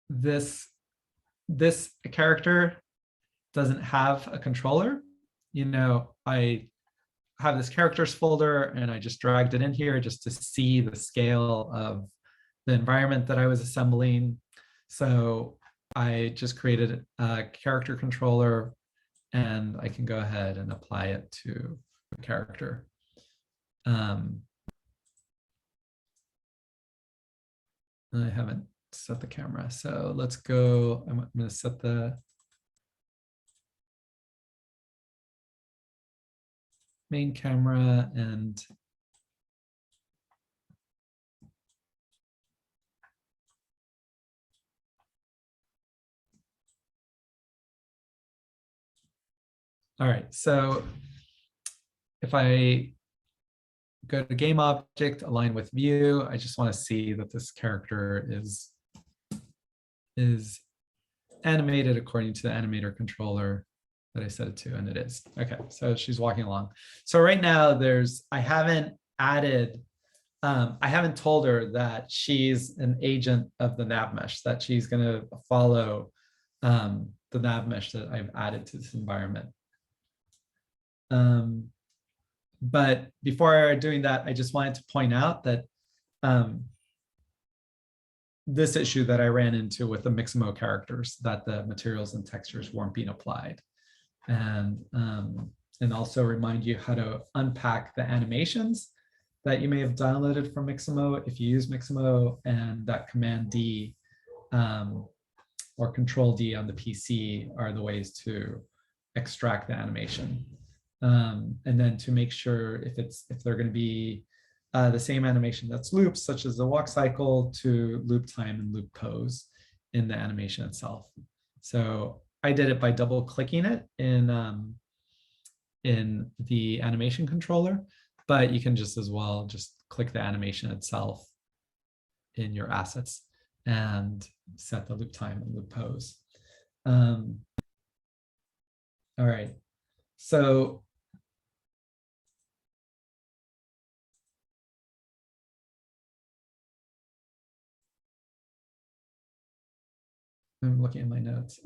this character doesn't have a controller, I have this characters folder and I just dragged it in here just to see the scale of the environment that I was assembling. So I just created a character controller and I can go ahead and apply it to a character. I haven't set the camera, so let's go. I'm going to set the main camera, and all right, so if I go to game object, align with view, I just want to see that this character is animated according to the animator controller that I set it to, and it is. Okay, so she's walking along. So right now I haven't told her that she's an agent of the Navmesh, that she's going to follow the Navmesh that I've added to this environment. But before doing that, I just wanted to point out that this issue that I ran into with the Mixamo characters, that the materials and textures weren't being applied. And also remind you how to unpack the animations that you may have downloaded from Mixamo if you use Mixamo, and that Command D or Control D on the PC are the ways to extract the animation. And then to make sure if they're going to be the same animation that's loops, such as the walk cycle, to loop time and loop pose in the animation itself. So I did it by double clicking it in the animation controller, but you can just as well just click the animation itself in your assets and set the loop time and loop pose. All right, so I'm looking at my notes.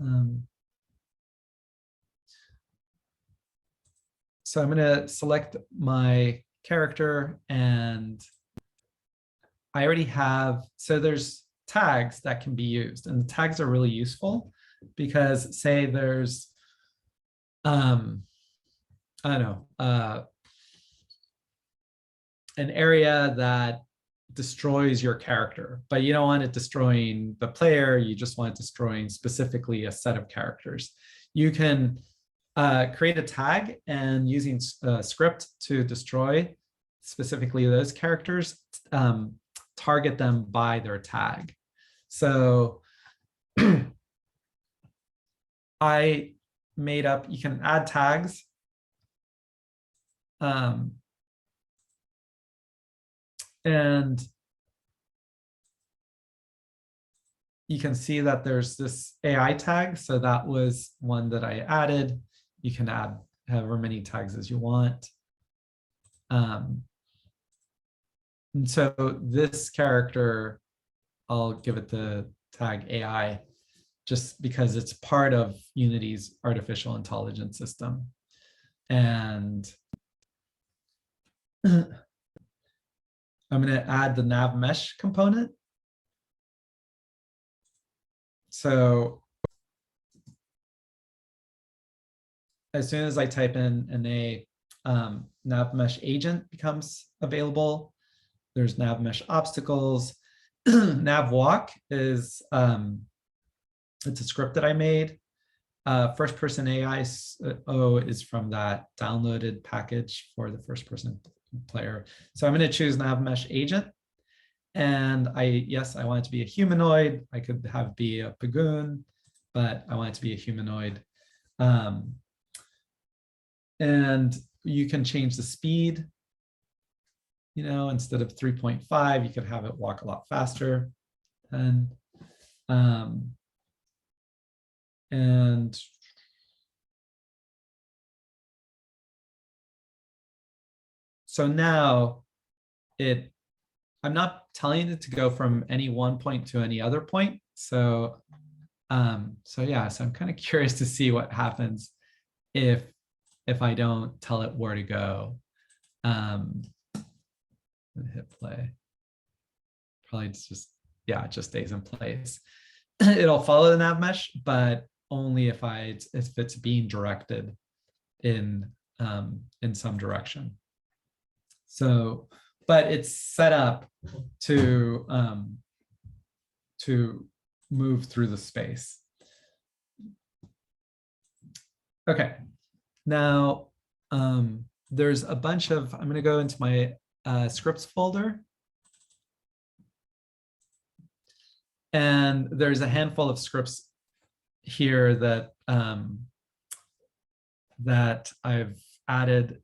So I'm going to select my character, and I already have, so there's tags that can be used, and the tags are really useful because, say there's, I don't know, an area that destroys your character, but you don't want it destroying the player, you just want it destroying specifically a set of characters. You can create a tag, and using script to destroy specifically those characters, target them by their tag. So I made up, you can add tags. And you can see that there's this AI tag. So that was one that I added. You can add however many tags as you want. And so this character, I'll give it the tag AI just because it's part of Unity's artificial intelligence system. And I'm going to add the Navmesh component. So as soon as I type in an A, Navmesh agent becomes available. There's Navmesh obstacles. Navwalk is, it's a script that I made. First person AI is from that downloaded package for the first person player. So I'm going to choose Navmesh agent. And yes, I want it to be a humanoid. I could have be a Pagoon, but I want it to be a humanoid. And you can change the speed. You know, instead of 3.5, you could have it walk a lot faster. And so now I'm not telling it to go from any one point to any other point. So yeah, so I'm kind of curious to see what happens if I don't tell it where to go. Hit play. Probably just, yeah, it just stays in place. It'll follow the Navmesh, but only if it's being directed in some direction. So, but it's set up to move through the space. Okay, now there's a bunch of, I'm going to go into my scripts folder. And there's a handful of scripts here that that I've added: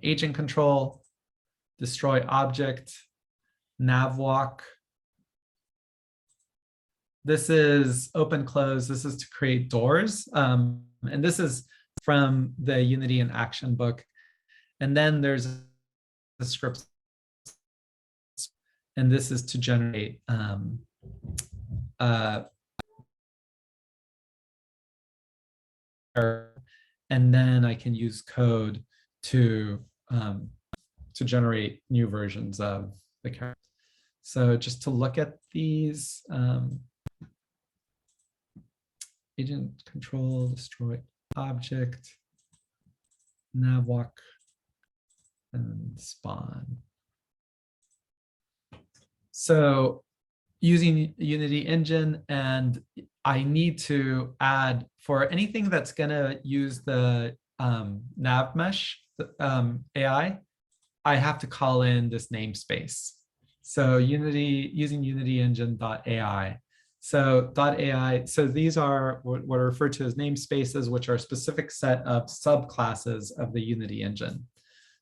agent control, destroy object, navwalk. This is open close. This is to create doors. And this is from the Unity in Action book. And then there's the scripts. And this is to generate and then I can use code to generate new versions of the character. So just to look at these, agent control, destroy object, navwalk, and spawn. So using Unity Engine, and I need to add for anything that's going to use the Navmesh AI, I have to call in this namespace. So using Unity Engine.ai. So .ai, so these are what are referred to as namespaces, which are a specific set of subclasses of the Unity engine.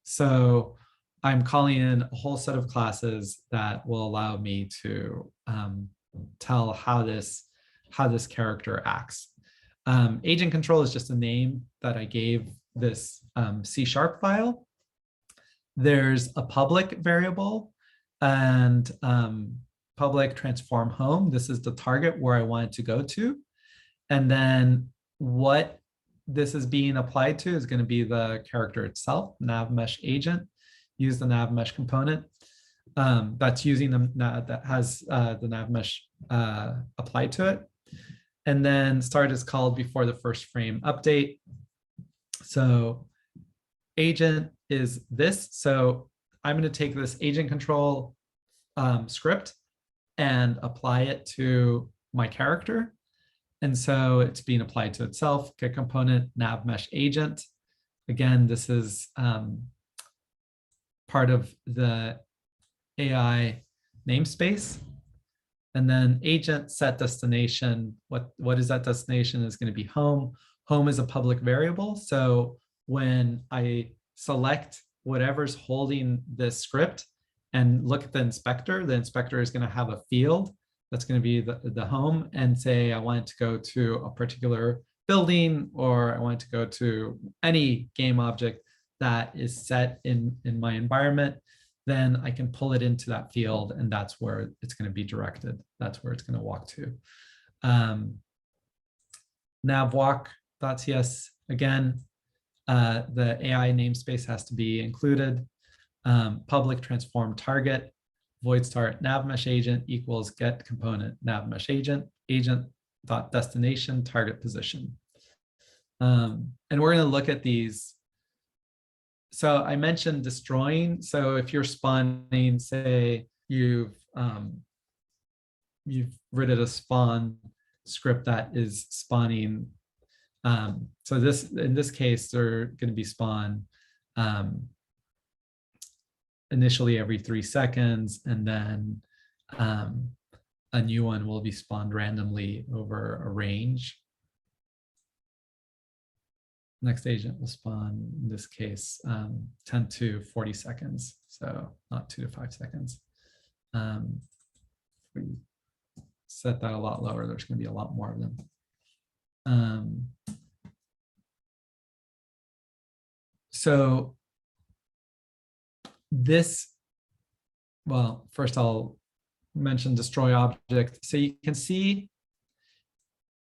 So I'm calling in a whole set of classes that will allow me to tell how this character acts. Agent control is just a name that I gave this C# file. There's a public variable and public transform home. This is the target where I want it to go to. And then what this is being applied to is going to be the character itself, Navmesh agent. Use the Navmesh component that's using them, that has the Navmesh applied to it. And then start is called before the first frame update. So agent is this. So I'm going to take this agent control script and apply it to my character. And so it's being applied to itself. Get component Navmesh agent. Again, this is part of the AI namespace. And then agent set destination, what is that destination is going to be home. Home is a public variable. So when I select whatever's holding this script and look at the inspector is going to have a field that's going to be the home and say, I want to go to a particular building, or I want to go to any game object that is set in my environment. Then I can pull it into that field, and that's where it's going to be directed. That's where it's going to walk to. Navwalk.cs, again, the AI namespace has to be included. Public transform target, void start Navmesh agent equals get component Navmesh agent dot destination target position. And we're going to look at these. So I mentioned destroying. So if you're spawning, say you've written a spawn script that is spawning. So in this case, they're going to be spawned initially every 3 seconds, and then a new one will be spawned randomly over a range. Next agent will spawn, in this case, 10 to 40 seconds, so not 2 to 5 seconds. If we set that a lot lower, there's going to be a lot more of them. So this, well, first I'll mention destroy object. So you can see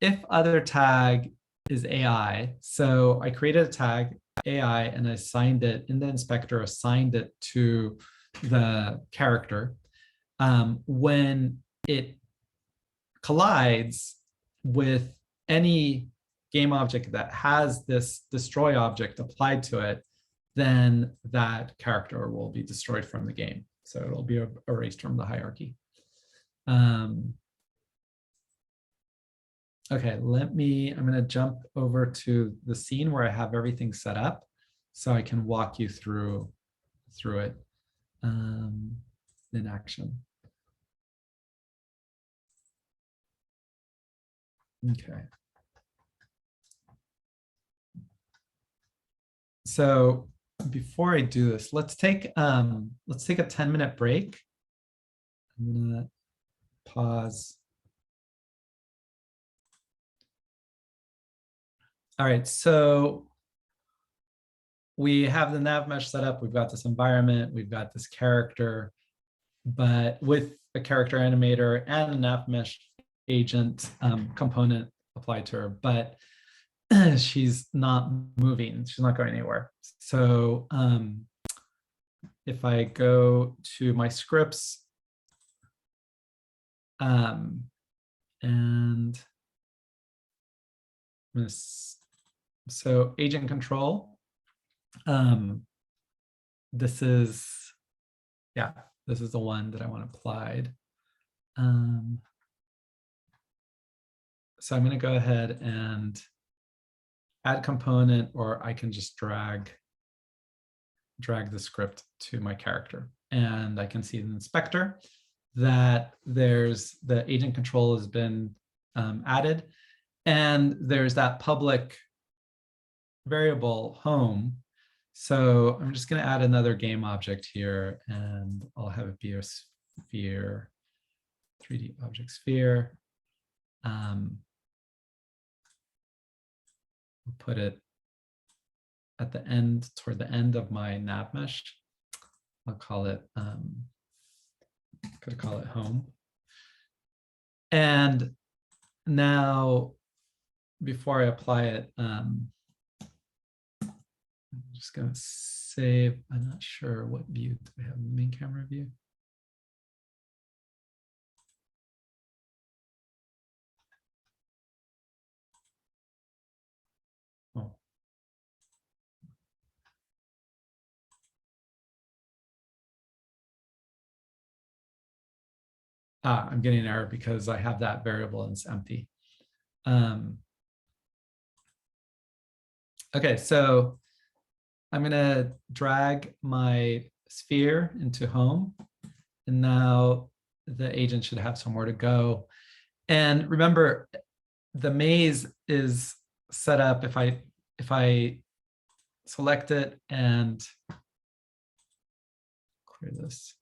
if other tag is AI. So I created a tag AI and I assigned it in the inspector, assigned it to the character. When it collides with any game object that has this destroy object applied to it, then that character will be destroyed from the game. So it'll be erased from the hierarchy. Okay, I'm going to jump over to the scene where I have everything set up so I can walk you through it in action. Okay. So before I do this, let's take a 10-minute break. I'm gonna pause. All right, so we have the Navmesh set up. We've got this environment, we've got this character, but with a character animator and a Navmesh agent component applied to her, but she's not moving, she's not going anywhere. So if I go to my scripts and so agent control, this is the one that I want applied. So I'm going to go ahead and add component, or I can just drag the script to my character, and I can see in the inspector that there's the agent control has been added, and there's that public variable home. So I'm just going to add another game object here, and I'll have it be a sphere, 3D object sphere. We'll put it at the end, toward the end of my Navmesh. I'll call it, could call it home. And now, before I apply it, I'm just going to save. I'm not sure what view do we have in the main camera view. Oh. I'm getting an error because I have that variable and it's empty. Okay, so I'm going to drag my sphere into home. And now the agent should have somewhere to go. And remember, the maze is set up if I select it and clear this.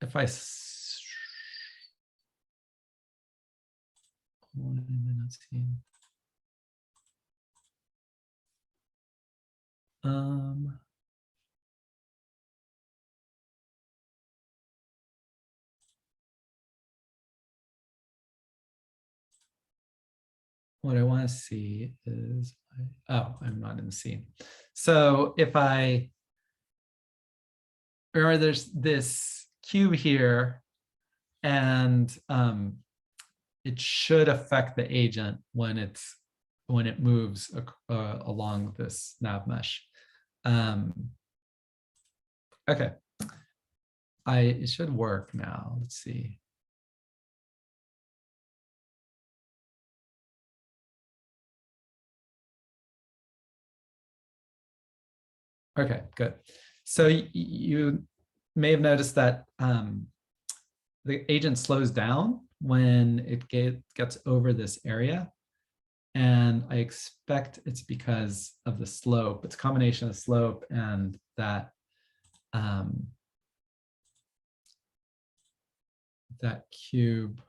If I what am I not seeing? What I want to see is, oh, I'm not in the scene. So if I remember, there's this cube here, and it should affect the agent when it moves along this nav mesh. Okay, it should work now. Let's see. Okay, good. So you may have noticed that the agent slows down when it gets over this area. And I expect it's because of the slope. It's a combination of the slope and that that cube.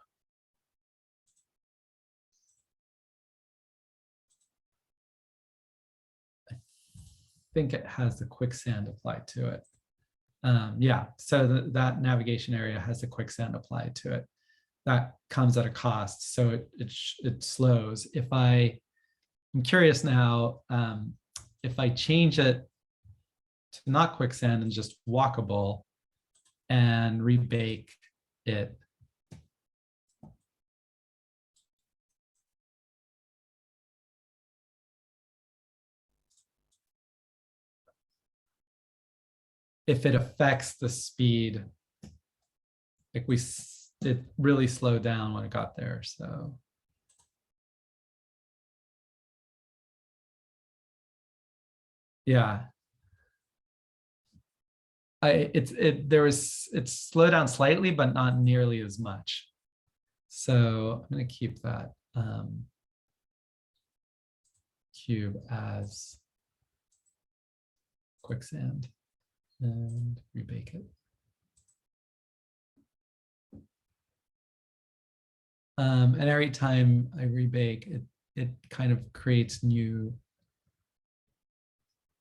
I think it has the quicksand applied to it. Yeah, so that navigation area has the quicksand applied to it. That comes at a cost, so it slows. I'm curious now, if I change it to not quicksand and just walkable and rebake it. If it affects the speed, like it really slowed down when it got there, so. Yeah. It slowed down slightly, but not nearly as much. So I'm going to keep that cube as quicksand and rebake it. And every time I rebake, it kind of creates new.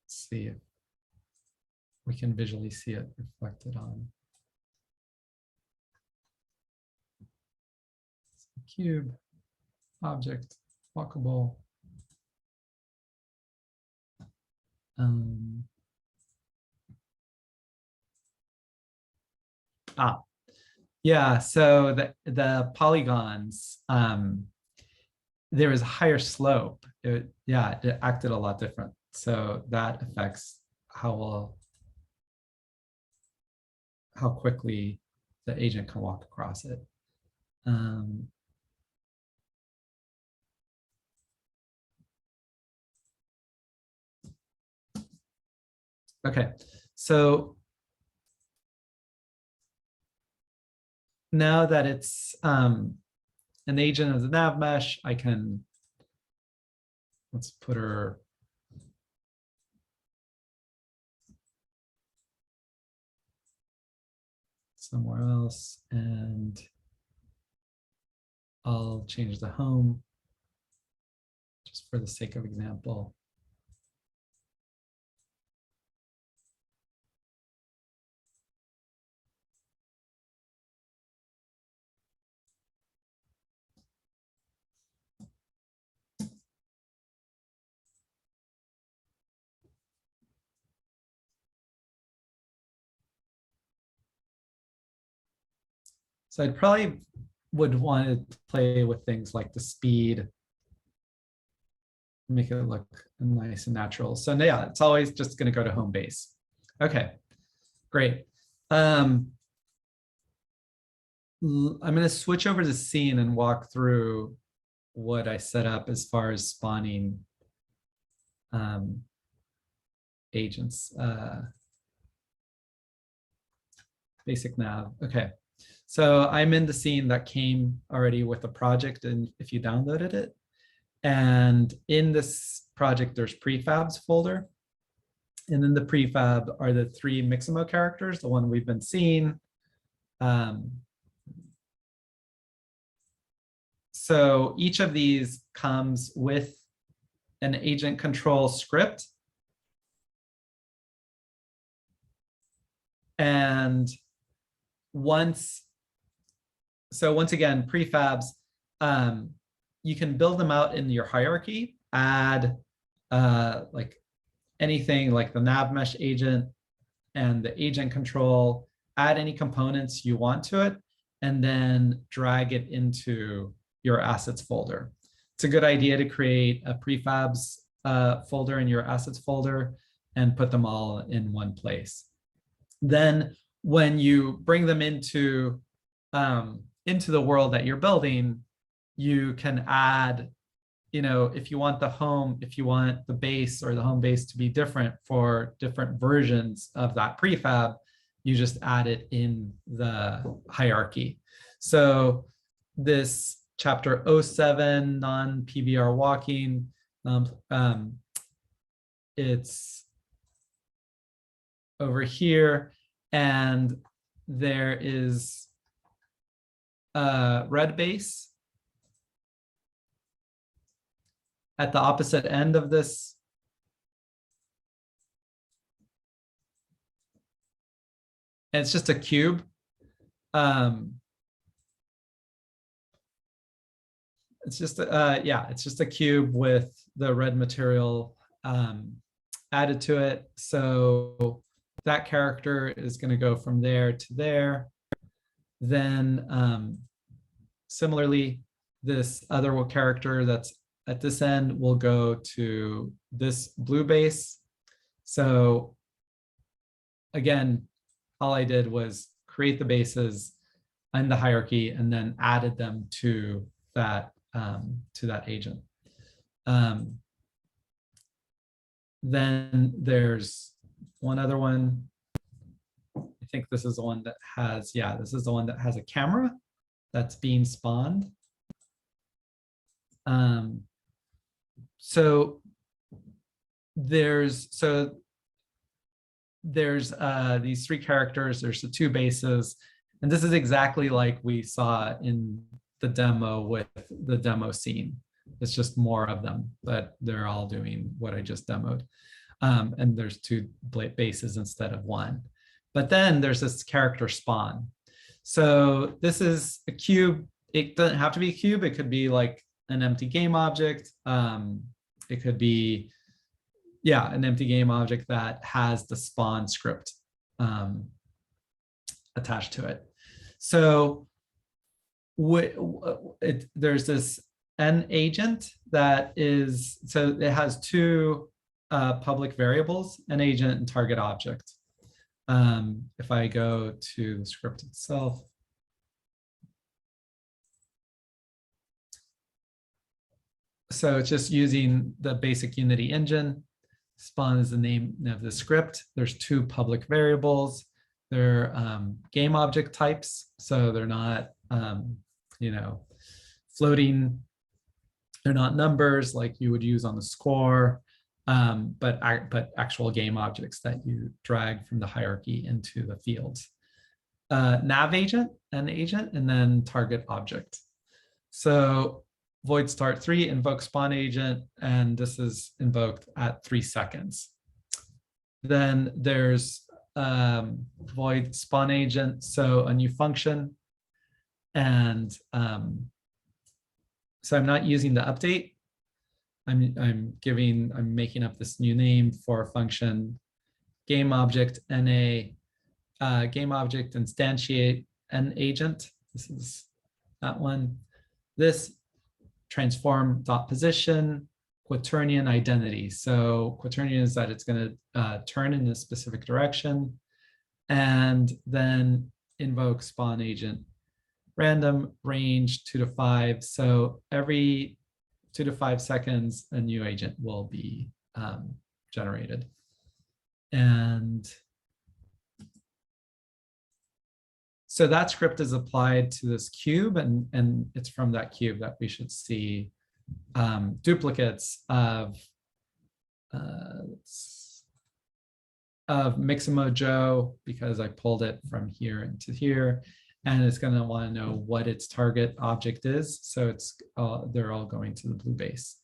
Let's see if we can visually see it reflected on cube, object, walkable. Yeah, so the polygons, there was a higher slope. It acted a lot different. So that affects how quickly the agent can walk across it. Okay, so now that it's an agent of the nav mesh, I can, let's put her somewhere else, and I'll change the home just for the sake of example. So I'd probably would want to play with things like the speed, make it look nice and natural. So yeah, it's always just going to go to home base. Okay, great. I'm going to switch over to scene and walk through what I set up as far as spawning agents. Basic nav. Okay. So I'm in the scene that came already with the project, and if you downloaded it. And in this project, there's prefabs folder. And in the prefab are the 3 Mixamo characters, the one we've been seeing. So each of these comes with an agent control script. And once again, prefabs, you can build them out in your hierarchy, add like anything like the Navmesh agent and the agent control, add any components you want to it, and then drag it into your assets folder. It's a good idea to create a prefabs folder in your assets folder and put them all in one place. Then when you bring them into the world that you're building, you can add, if you want the base or the home base to be different for different versions of that prefab, you just add it in the hierarchy. So this chapter 07, non-PBR walking, it's over here, and there is a red base at the opposite end of this. And it's just a cube. It's just a cube with the red material added to it. So that character is going to go from there to there. Then similarly, this other character that's at this end will go to this blue base. So again, all I did was create the bases in the hierarchy and then added them to that agent. Then there's one other one. I think this is the one that has, this is the one that has a camera that's being spawned. So there's these 3 characters, there's the 2 bases, and this is exactly like we saw in the demo with the demo scene. It's just more of them, but they're all doing what I just demoed. And there's 2 bases instead of 1. But then there's this character spawn. So this is a cube. It doesn't have to be a cube. It could be like an empty game object. It could be, an empty game object that has the spawn script attached to it. So there's this N agent that is, so it has 2 public variables, an agent and target object. If I go to the script itself, so it's just using the basic Unity engine. Spawn is the name of the script. There's 2 public variables. They're game object types, so they're not, floating. They're not numbers like you would use on the score, but actual game objects that you drag from the hierarchy into the fields. Nav agent, an agent, and then target object. So void start 3, invoke spawn agent, and this is invoked at 3 seconds. Then there's void spawn agent, so a new function. And so I'm not using the update. I'm making up this new name for a function, game object NA, game object instantiate an agent. This is that one. This transform dot position, quaternion identity. So quaternion is that it's going to turn in a specific direction, and then invoke spawn agent random range 2 to 5. So every 2 to 5 seconds, a new agent will be generated. And so that script is applied to this cube, and it's from that cube that we should see duplicates uh, of Mixamo Joe, because I pulled it from here into here, and it's going to want to know what its target object is. So it's they're all going to the blue base.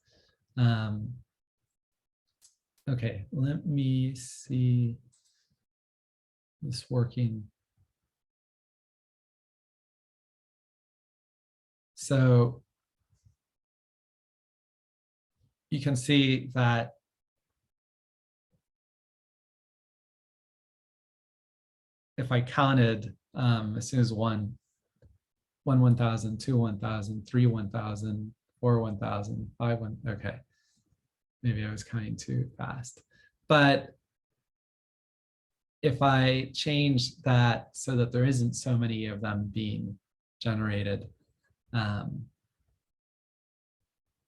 Okay, let me see this working. So you can see that if I counted as soon as 1,000, 2 1,000, 3 1,000, 4 1,000, 5 1, okay. Maybe I was counting too fast. But if I change that so that there isn't so many of them being generated,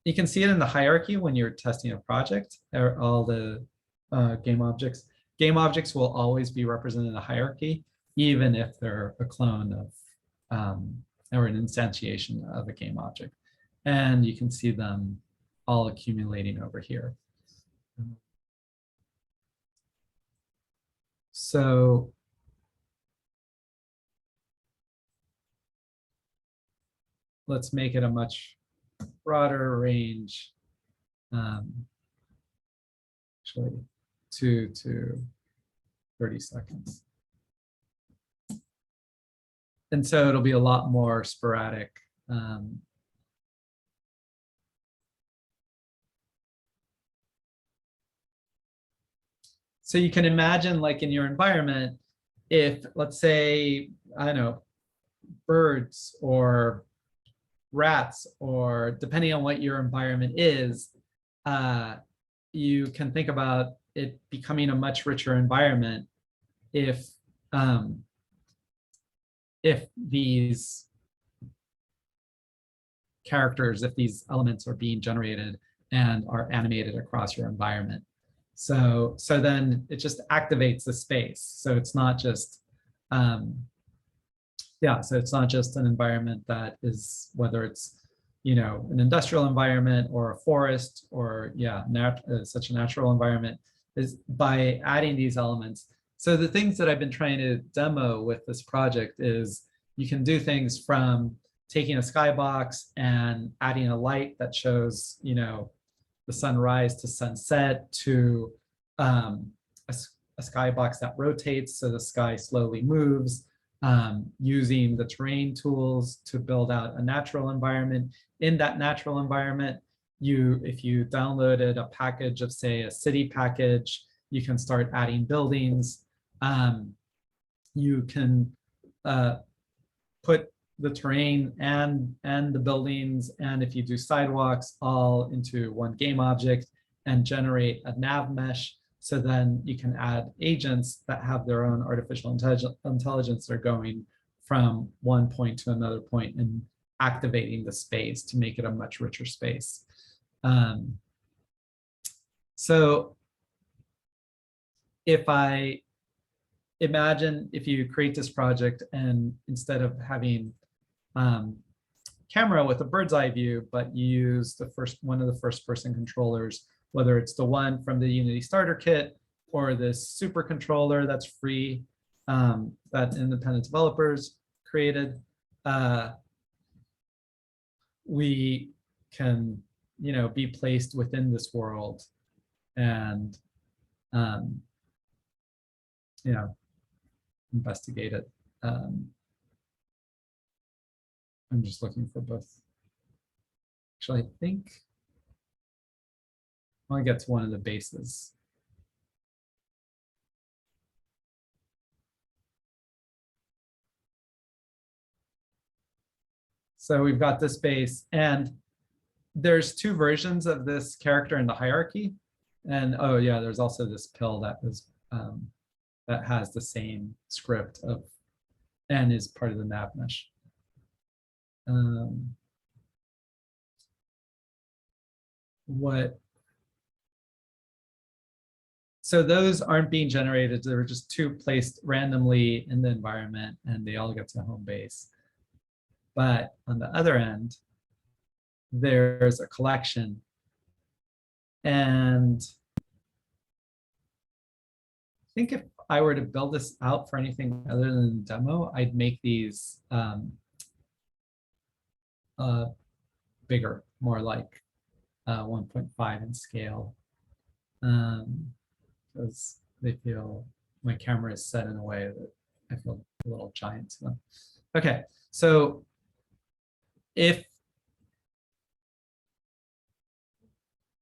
you can see it in the hierarchy when you're testing a project, or all the game objects. Game objects will always be represented in the hierarchy, even if they're a clone of or an instantiation of a game object. And you can see them all accumulating over here. So let's make it a much broader range, actually 2 to 30 seconds. And so it'll be a lot more sporadic. So you can imagine, like in your environment, if, let's say, I don't know, birds or rats, or depending on what your environment is, you can think about it becoming a much richer environment if these characters, if these elements are being generated and are animated across your environment. So then it just activates the space. So it's not just, so it's not just an environment that is, whether it's, an industrial environment or a forest, or such a natural environment, is by adding these elements. So the things that I've been trying to demo with this project is you can do things from taking a skybox and adding a light that shows, the sunrise to sunset, to a skybox that rotates so the sky slowly moves, using the terrain tools to build out a natural environment. In that natural environment, if you downloaded a package of, say, a city package, you can start adding buildings. You can put the terrain and the buildings, and if you do sidewalks, all into one game object and generate a Navmesh. So then you can add agents that have their own artificial intelligence. They're going from one point to another point and activating the space to make it a much richer space. So if I imagine, if you create this project and instead of having camera with a bird's eye view, but you use one of the first person controllers, whether it's the one from the Unity starter kit or this super controller that's free, that independent developers created, we can, be placed within this world and, investigate it. I'm just looking for both. Actually, I think I want to get to one of the bases. So we've got this base, and there's 2 versions of this character in the hierarchy. And oh yeah, there's also this pill that is that has the same script of, and is part of the Navmesh. So those aren't being generated. They were just two placed randomly in the environment and they all get to home base. But on the other end, there's a collection. And I think if I were to build this out for anything other than the demo, I'd make these bigger, more like 1.5 in scale. Because they feel, my camera is set in a way that I feel a little giant to them. Okay, so if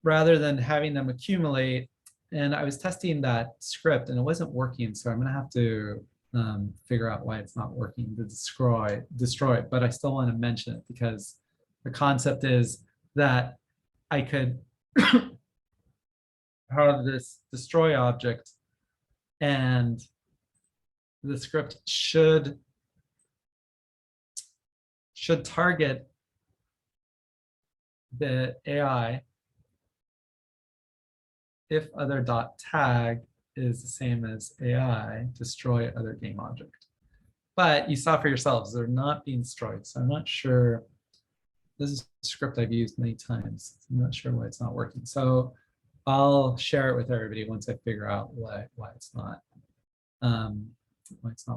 rather than having them accumulate, and I was testing that script and it wasn't working, so I'm gonna have to figure out why it's not working to destroy it, but I still want to mention it because the concept is that I could have this destroy object and the script should target the AI if other dot tag is the same as AI, destroy other game object. But you saw for yourselves, they're not being destroyed. So I'm not sure. This is a script I've used many times. I'm not sure why it's not working. So I'll share it with everybody once I figure out why it's not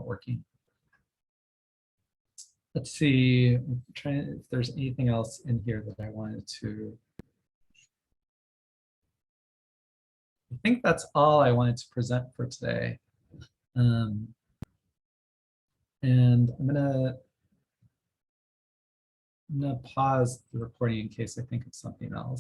working. Let's see, I'm trying if there's anything else in here that I wanted to. I think that's all I wanted to present for today. And I'm gonna pause the recording in case I think of something else.